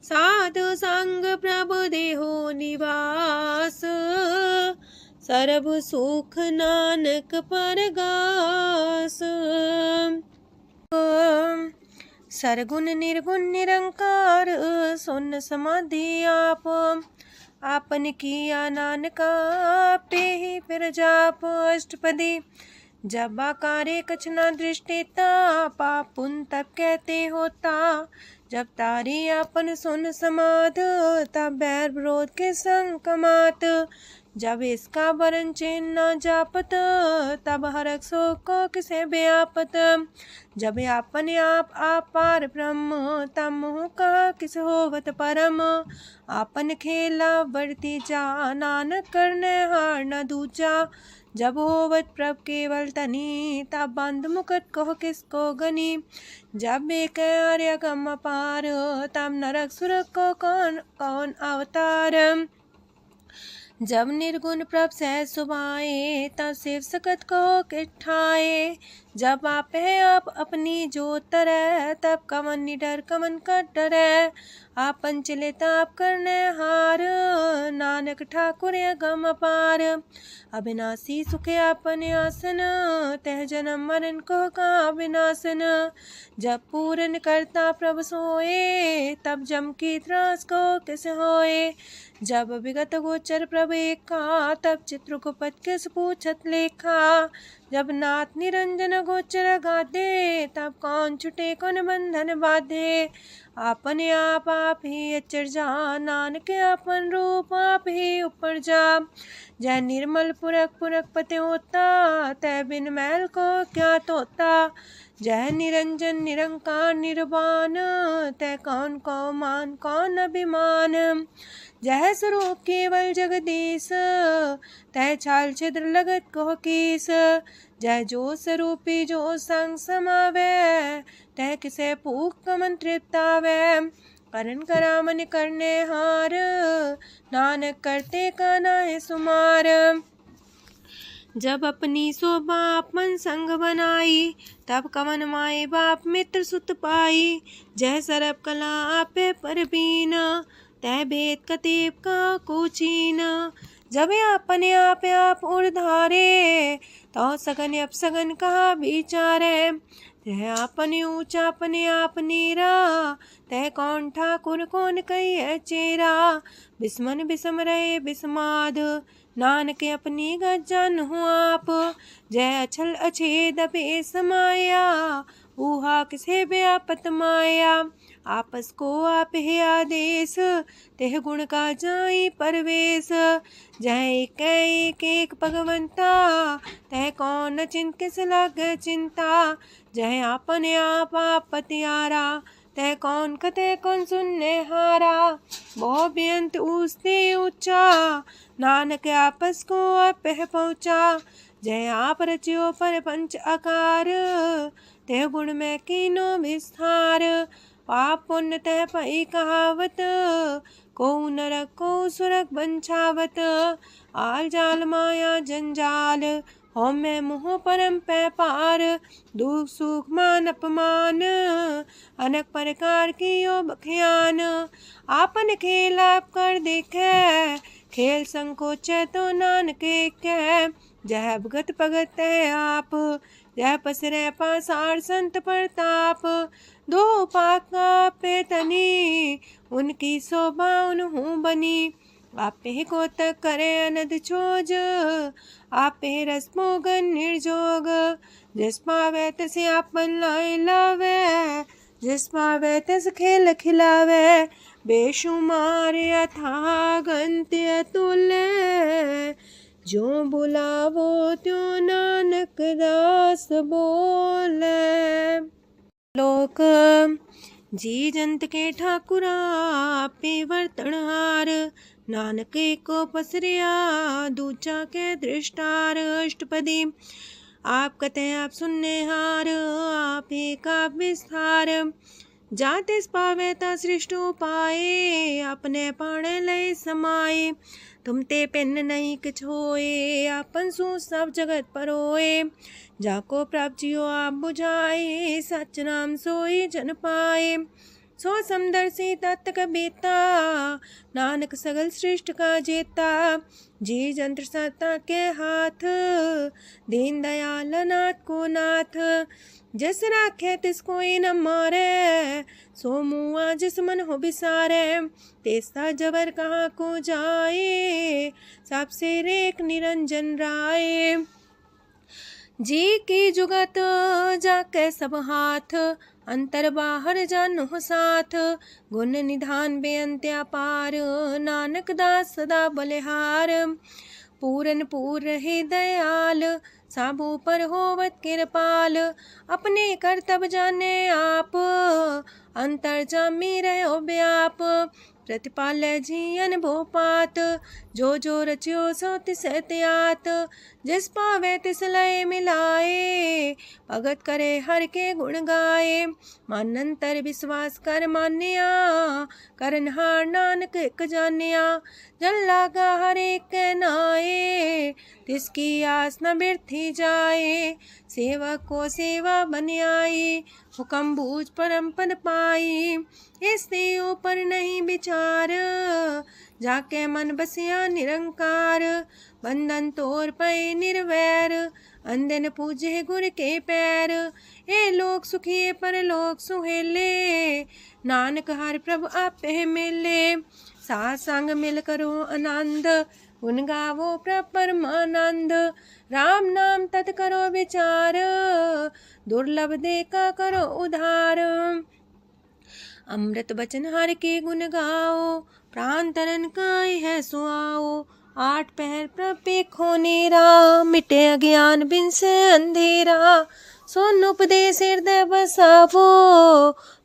साधु संग प्रभु देहो निवास सरब सुख नानक परगास। सरगुण निर्गुण निरंकार सुन समाधि आप। आपन किया नानका पे ही फिर जाप अष्टपदी। जब आकारे कछ न दृष्टिता पाप पुन तब कहते होता। जब तारी आपन सुन समाध तब बैर विरोध के संग कमात। जब इसका वरण चिन्ह न जापत तब हरक शोक को किसे व्यापत। जब आपने आप पार ब्रह्म तब मोह का किस होवत परम। आपन खेला वर्ती जा नानक करने हार न दूजा। जब होवत प्रभ केवल तनी तब बंद मुकट कहो किसको गनी। जब एक आर्य गम पार तब नरक सुरक को कौन कौन अवतार। जब निर्गुण प्रभ सहज सुभाए तब शिव सकत को किठाए। जब आप है आप अपनी जो तरह तब कमन निडर कमन का डरे। आपन चले ताप करने हार नानक ठाकुर गम अपार। अविनाशी सुखे आपन आसन तह जन्म मरण को का विनाशन। जब पूरन करता प्रभु सोए तब जम की त्रास को किस होए। जब विगत गोचर प्रभु एका तब चित्रगुप्त किस पूछत लेखा। जब नाथ निरंजन गोचर गादे तब कौन छुटे कौन बंधन बाधे। आपने आप ही अचर जा नानक आपन रूप आप ही ऊपर जा। जय निर्मल पुरख पुरख पते होता तय बिन मैल को क्या तोता। जय निरंजन निरंकार निर्वाण तय कौन को मान कौन अभिमान। जय स्वरूप केवल जगदीश तय छाल छिद्र लगत को कीस। जय जो स्वरूपी जो संग समावे तय किसे पूक कमन तृप्तावे। करण करामन करने हार नानक करते का नाय सुमार। जब अपनी शोभा आपन संग बनाई तब कवन माए बाप मित्र सुत पाई। जय सरब कला आपे परबीन तय भेद कतीब का कोचीन। जब अपने आप उड़धारे तो सगन अपसगन कहा विचारे। तय अपने ऊंचा अपने आप नीरा तय कौन ठाकुर कौन कही चेरा। बिस्मन बिसम रहे बिस्माद नानक अपनी गजन हो आप। जय अछल अछेद बे समाया ऊहा किसे व्यापत माया। आपस को आप है आदेश, तेह गुण का जाई परवेश। जय एक एक भगवंता, तह कौन किस लग चिंता। जय आपने आप पतियारा, तह कौन कते कौन सुनने हारा। बहु बेअंत ऊसते ऊंचा, नानक आपस को आप पहुँचा। जय आप रचियो पर पंच आकार, तह गुण में कीनो विस्तार। पाप पुण्य तह पई कहावत, को नरक को सुरग बंछावत। आल जाल माया जंजाल, हो मैं मुँह परम पै पार। दुख सुख मान अपमान, अनेक प्रकार की यो बखियान। आपन खेल आप कर देखे, खेल संकोच तो नानक कह। जह भगत भगत है आप, जह पसरे पासार संत प्रताप। दो पाका पे तनी, उनकी शोभा उन्हू बनी। आपे को तक करे अनद छोज, आपे रस मोगन निर्जोग। जिस पावे तस आपन लाई लावे, जिस पावे तस खेल खिलावे। बेशुमार अथाह गंत अतुल्य, जो बुलावो त्यों नानक दास बोले। लोक जी जंत के ठाकुरा, आपे वर्तनहार। नानक को पसरिया, दूजा के दृष्टार। अष्टपदी आप कते आप सुनने हार, आप का विस्तार। जाते पावे ता सृष्टो पाए, अपने पाणे लय समाए। तुम ते पिन नहीं किछ होए, आपन सु सब जगत परोए। जाको प्राप्त जियो आप बुझाए, सच नाम सोई जन पाए। सो समदर्शी तत्त बेता, नानक सगल सृष्ट का जेता। जी जंत्र सत्ता के हाथ, दीन दयाल नाथ को नाथ। जिस राखे तिस कोई न मारे, सो मुआ जिस मन हो बिसारे। तेसा जबर कहाँ को जाए, सबसे रेख निरंजन राय। जी की जुगत जाके सब हाथ, अंतर बाहर जानो साथ। गुण निधान बेअंत अपार, नानक दास सदा बलिहार। पूरन पूर रहे दयाल, साबू पर होवत कृपाल। अपने कर्तव्य जाने आप, अंतर जामी रहो व्याप। प्रतिपाल जी अनुभव पात, जो रचियो सो तिस त्यात। जिस पावे तिस लय मिलाए, भगत करे हर के गुण गाए। मानंतर विश्वास कर मान्या, करनहार नानक एक जान्या। जन लागा हर एक नाए, तिसकी आस न बिरथी जाए। सेवक को सेवा बन आई, हुक्म बूझ परम पद पाई। इससे ऊपर नहीं विचार, जाके मन बसिया निरंकार। बंधन तोड़ पे निर्वैर, अंधन पूजे गुर के पैर। ए लोक सुखिए पर लोक सुहेले, नानक हर प्रभु आपे मिले। साथ संग मिल करो आनंद, गुण गावो प्रभु परमानंद। राम नाम तत् करो विचार, दुर्लभ देखा करो उधार। अमृत बचन हर के गुण गाओ, प्राण तरन काय है सुआओ। आठ पहर प्रभु पेखो नेरा, मिटे अज्ञान बिन से अंधेरा। सोन उपदेश हृदय बसावो,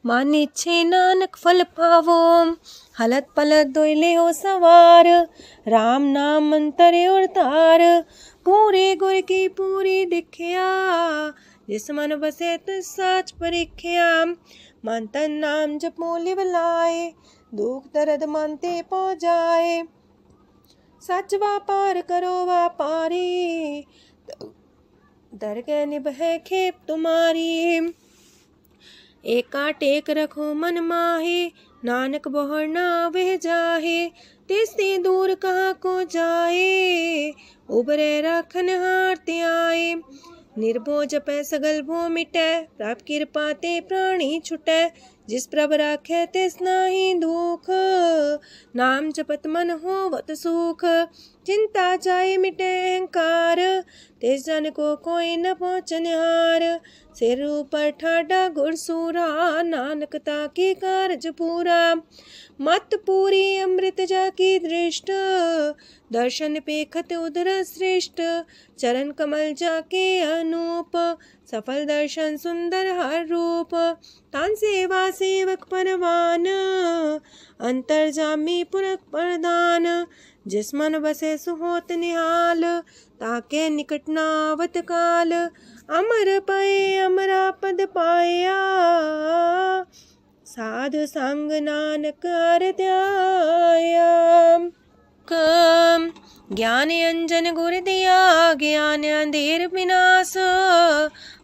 मानी छे नानक फल पावो। हलत पलत दोइले हो सवार, राम नाम मंत्र उड़तार। पूरे गुर की पूरी दिखिया, जिस मन बसे तिस साच परिख्या। मन तन नाम जपो लिव लाए, दुख दर्द मानते पो जाए। सच व्यापार करो व्यापारी, दरगह निभे खेप तुम्हारी। एका टेक रखो मन माहे, नानक बहुर ना वह जाहे। तिससे दूर कहाँ को जाए, उबरे राखन हार त्याए। निर्भो जपै सगल भो मिटै, प्रभ कृपा ते प्राणी छुटै। जिस प्रभ राखै तिस नाहि दुख, नाम जपत मन होवत सुख। चिंता जाए मिटे अहंकार, तिस जन को कोई न पहुँचनिहार। सिर ऊपर ठाडा गुरसूरा, नानक ताकी कारज पूरा। मत पूरी अमृत जाकी दृष्ट, दर्शन पेखत उदर श्रेष्ठ। चरण कमल जाके अनूप, सफल दर्शन सुंदर हर रूप। तान सेवा सेवक परवान, अंतर जामी पुरख प्रधान। जिस मन बसे सुहोत निहाल, ताके निकट नावत काल। अमर पाए अमरा पद पाया, साध संग नानक हर ध्याया। ज्ञान अंजन गुर दिया, ज्ञान अंधेर विनाश।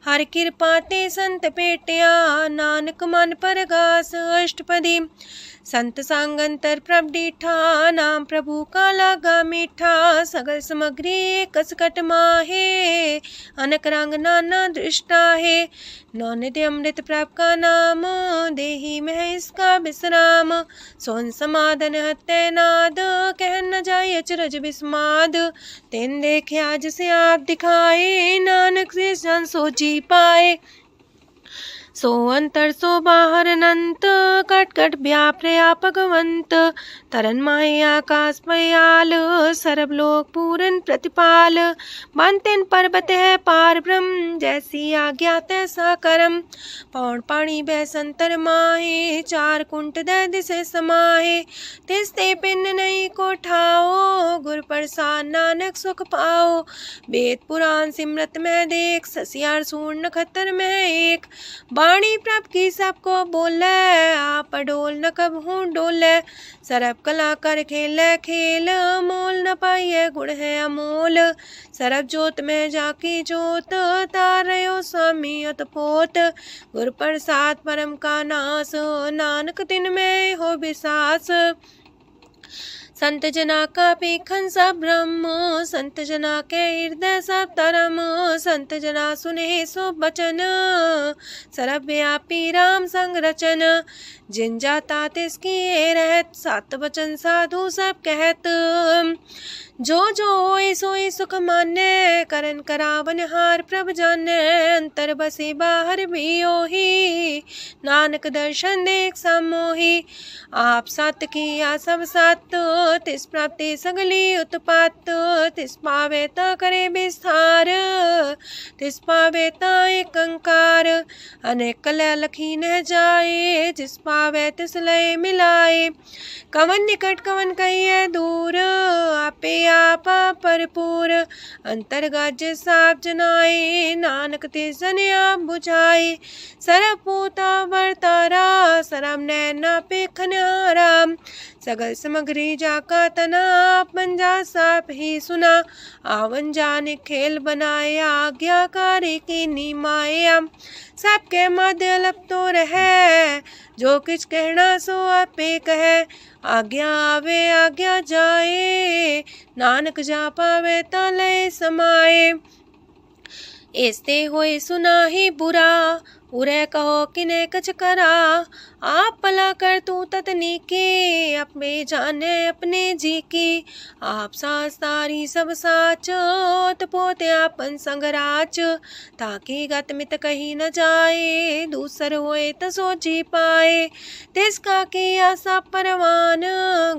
हर कृपा ते संत पेटिया, नानक मन परगास। अष्टपदी संत संग अंतर प्रभ डीठा, नाम प्रभु का लागा मीठा। सगल सामग्री कसकट माहे, अनक रंग नाना दृष्टा है। नौनिधि अमृत प्रभ का नाम, देही में है इसका विश्राम। सोन समाधन हत्ते नाद, कह न जाए अचरज विस्माद। तेन देखे आज से आप दिखाए, नानक से जन सो जी पाए। सो अंतर सो बाहर अनंत, कट कट व्याप रया भगवंत। तरन माहे आकाश पयाल, सरब लोक पूरन प्रतिपाल। बनतेन पर्वत है पार ब्रह्म, जैसी आज्ञा तैसा करम। पौड़ पाणी बैसंतर माहे, चार कुंट दै दिसे समाहे। तिसते पिन नहीं को ठाओ, गुर प्रसाद नानक सुख पाओ। वेद पुराण सिमरत में देख, ससियार सूर नखत्तर में एक। वाणी प्रभ की सबको बोले, आप डोल न कबहू डोले। सरब कला कर खेले खेल, मोल न पाइए गुण है अमोल। सरब जोत में जाकी जोत, तारयो स्वामी अतपोत। गुर प्रसाद परम का नास, नानक तिन में हो विसास। संत जना का पेखन सब ब्रह्म, संत जना के हृदय सब धर्म। संत जना सुने सो बचन, सरब व्यापी राम संग रचन। जिन जाता तिसकी रहत, सात वचन साधु सब कहत। जो जो होए सोए सुख माने, करन करावन हार प्रभ जाने। अंतर बसे बाहर भी ओही, नानक दर्शन देख समोही। आप सत किया सब सत, तिस प्राप्ति सगली उत्पात। तिस पावे ता करे विस्तार, तिस पावे ता एक अंकार। अनेक कलय लखी न जाए, जिस पावे तिस लय मिलाए। कवन निकट कवन कहिए दूर, आपे आपा भरपूर। अंतर गाज साप जनाए, नानक तिस जन आप बुझाए। सरब पूता वर्तारा, सरब नैना पेखन हारा। सगल सामग्री जाका तना, आप मंजा साप ही सुना। आवन जाने खेल बनाया, आज्ञाकारी की निमाया। सबके मध्य लब तो रहे, जो किछ कहना सो आपे कहे। आज्ञा आवे आज्ञा जाए, नानक जा पावे ता लय समाए। ऐसते होए सुना ही बुरा, उरे कहो किने कछ करा। आप भला कर तू ततनी के, अपने जाने अपने जी की। आप सास तारी सब साच, पोते आपन संगराच। ताकि गत मित कही न जाए, दूसर होए त सो जी पाए। तिसका किया सब परवान,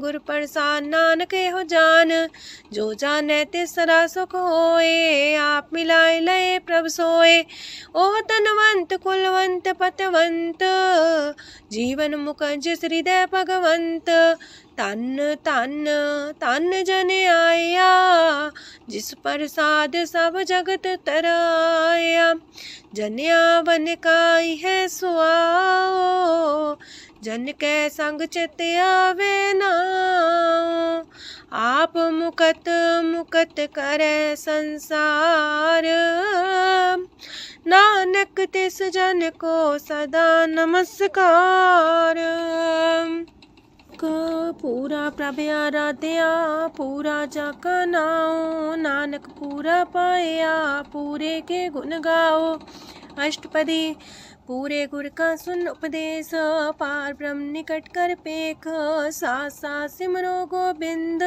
गुर प्रसाद नानक हो जान। जो जाने तिसरा सुख होए, आप मिलाए लय प्रभ सोए। ओह तनवंत कुलवंत पतवंत, जीवन मुकज हृदय भगवंत। तन तन तन जन आया, जिस प्रसाद सब जगत तराया। जन्या बन काई है सुआओ, जन के संग चित आवे नाओ। आप मुकत मुकत करे संसार, नानक तिस जन को सदा नमस्कार। पूरा प्रभ आराध्या, पूरा जाका नाओ। नानक पूरा पाया, पूरे के गुण गाओ। अष्टपदी पूरे गुर का सुन उपदेश, पार ब्रह्म निकट कर पेख। साथ साथ सिमरो गोबिंद,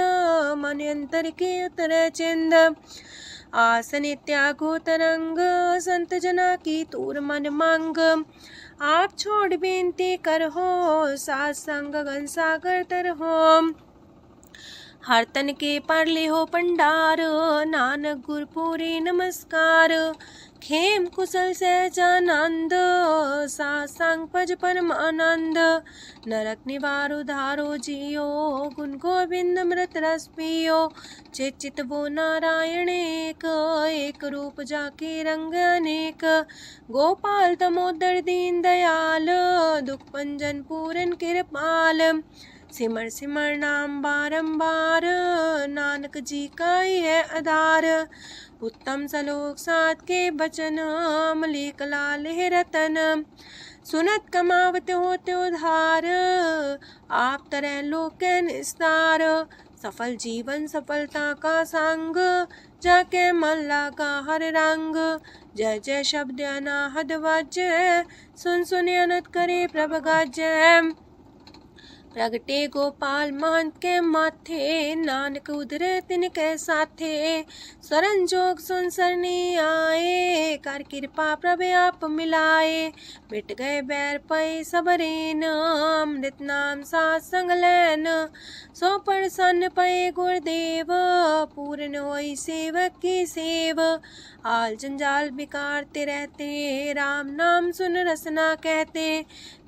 मन अंतर के उतर चिंद। आसन त्यागो तरंग, संत जना की तूर मन मांग। आप छोड़ बेनती कर हो, सात संग गगन सागर तर हो। हर तन के पर ले हो पंडार, नानक गुर पूरे नमस्कार। खेम कुशल सहजानंद, सासंग पज परमानंद। नरक निवार उधारो जियो, गुण गोविंद मृत रस पियो। चित वो नारायण एक, एक रूप जाके रंग अनेक। गोपाल तमोदर दीन दयाल, दुख पंजन पूरन कृपाल। सिमर सिमर नाम बारंबार, नानक जी का ही है आधार। उत्तम सलोक साध के बचन, मलिक लाल है रतन। सुनत कमावत होते उधार, आप तरह लोक निस्तार। सफल जीवन सफलता का संग, जाके मन लागा हर रंग। जय जय शब्द अनाहद वाजय, सुन सुन अनत करे प्रभ गाजय। प्रगटे गोपाल महंत के माथे, नानक उधरे तिनके साथे। स्वरन जोग सुन सरनी आए, कर कृपा प्रभ आप मिलाए। मिट गए बैर पै सबरेन, अमृत नाम साथ संग लैन। सो प्रसन्न पै गुरुदेव, पूर्ण होई सेवक की सेव। आल जंजाल बिकारते रहते, राम नाम सुन रसना कहते।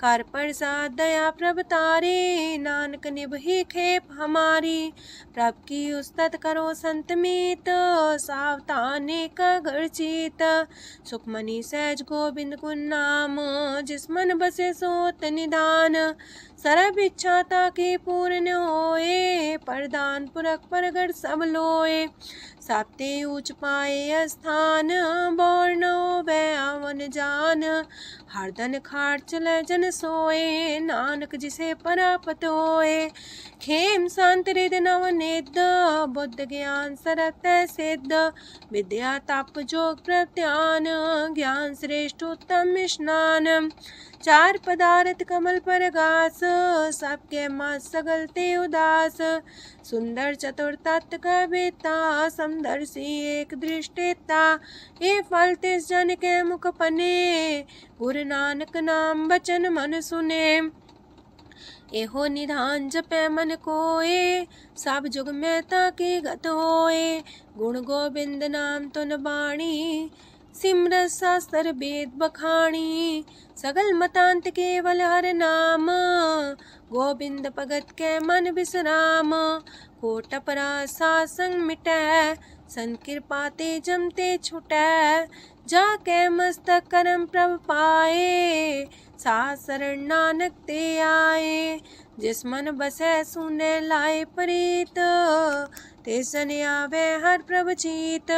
कर प्रसाद दया प्रभ तारे, नानक निभहि खेप हमारी। प्रभ की उस्तत करो संत मीत, सावधाने का घर चीत। सुखमनी सहज गोविंद गुण नाम, जिस मन बसे सोत निधान। सर्व इच्छा ताकि पूर्ण होए, प्रदान पुरख परगट सब लोए। साप्ते ऊंच पाए स्थान, बोर न होवे आवन जान। हरदन खाट चले जन सोए, नानक जिसे परापत होए। खेम शांत हृदय नवनिध, बुद्ध ज्ञान सरत सिद्ध। विद्या तप जोग प्रत्यान, ज्ञान श्रेष्ठ उत्तम स्नान। चार पदार्थ कमल पर घास, सबके मत सगलते उदास। सुंदर चतुर तत्व का बेता, समदर्शी एक दृष्टिता। ये फल तिस जन के मुख पने, गुरु नानक नाम बचन मन सुने। एहो निधान जपे मन कोए, सब जुग में ताकि गत होए। गुण गोविंद नाम तुन बाणी, सिमरत शास्त्र वेद बखाणी। सगल मतांत केवल हर नाम, गोविंद भगत के मन विश्राम। कोट अपराध सात संग मिटै, संत कृपा ते जमते छुटै। जाके मस्तक करम प्रभ पाए, साथ शरण नानक ते आए। जिस मन बसै सुने लाए प्रीत, तिस जन आवे हर प्रभ चीत।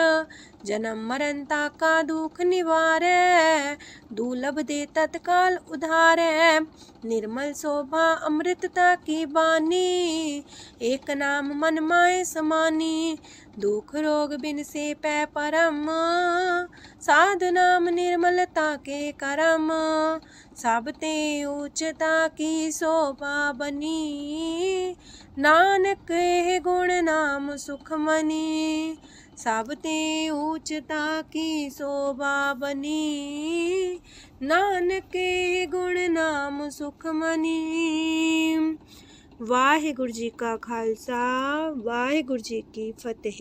जन्म मरण का दुख निवारै, दुर्लभ दे तत्काल उधारै। निर्मल शोभा अमृतता की बानी, एक नाम मन माय समानी। दुख रोग बिन से पै परम, साधु नाम निर्मलता के करम। सब ते उच्चता की शोभा बनी, नानक है गुण नाम सुखमनी। सब ते उच्चता की शोभा बनी, नानक है गुण नाम सुखमनी। वाहिगुरु जी का खालसा, वाहिगुरु जी की फतेह।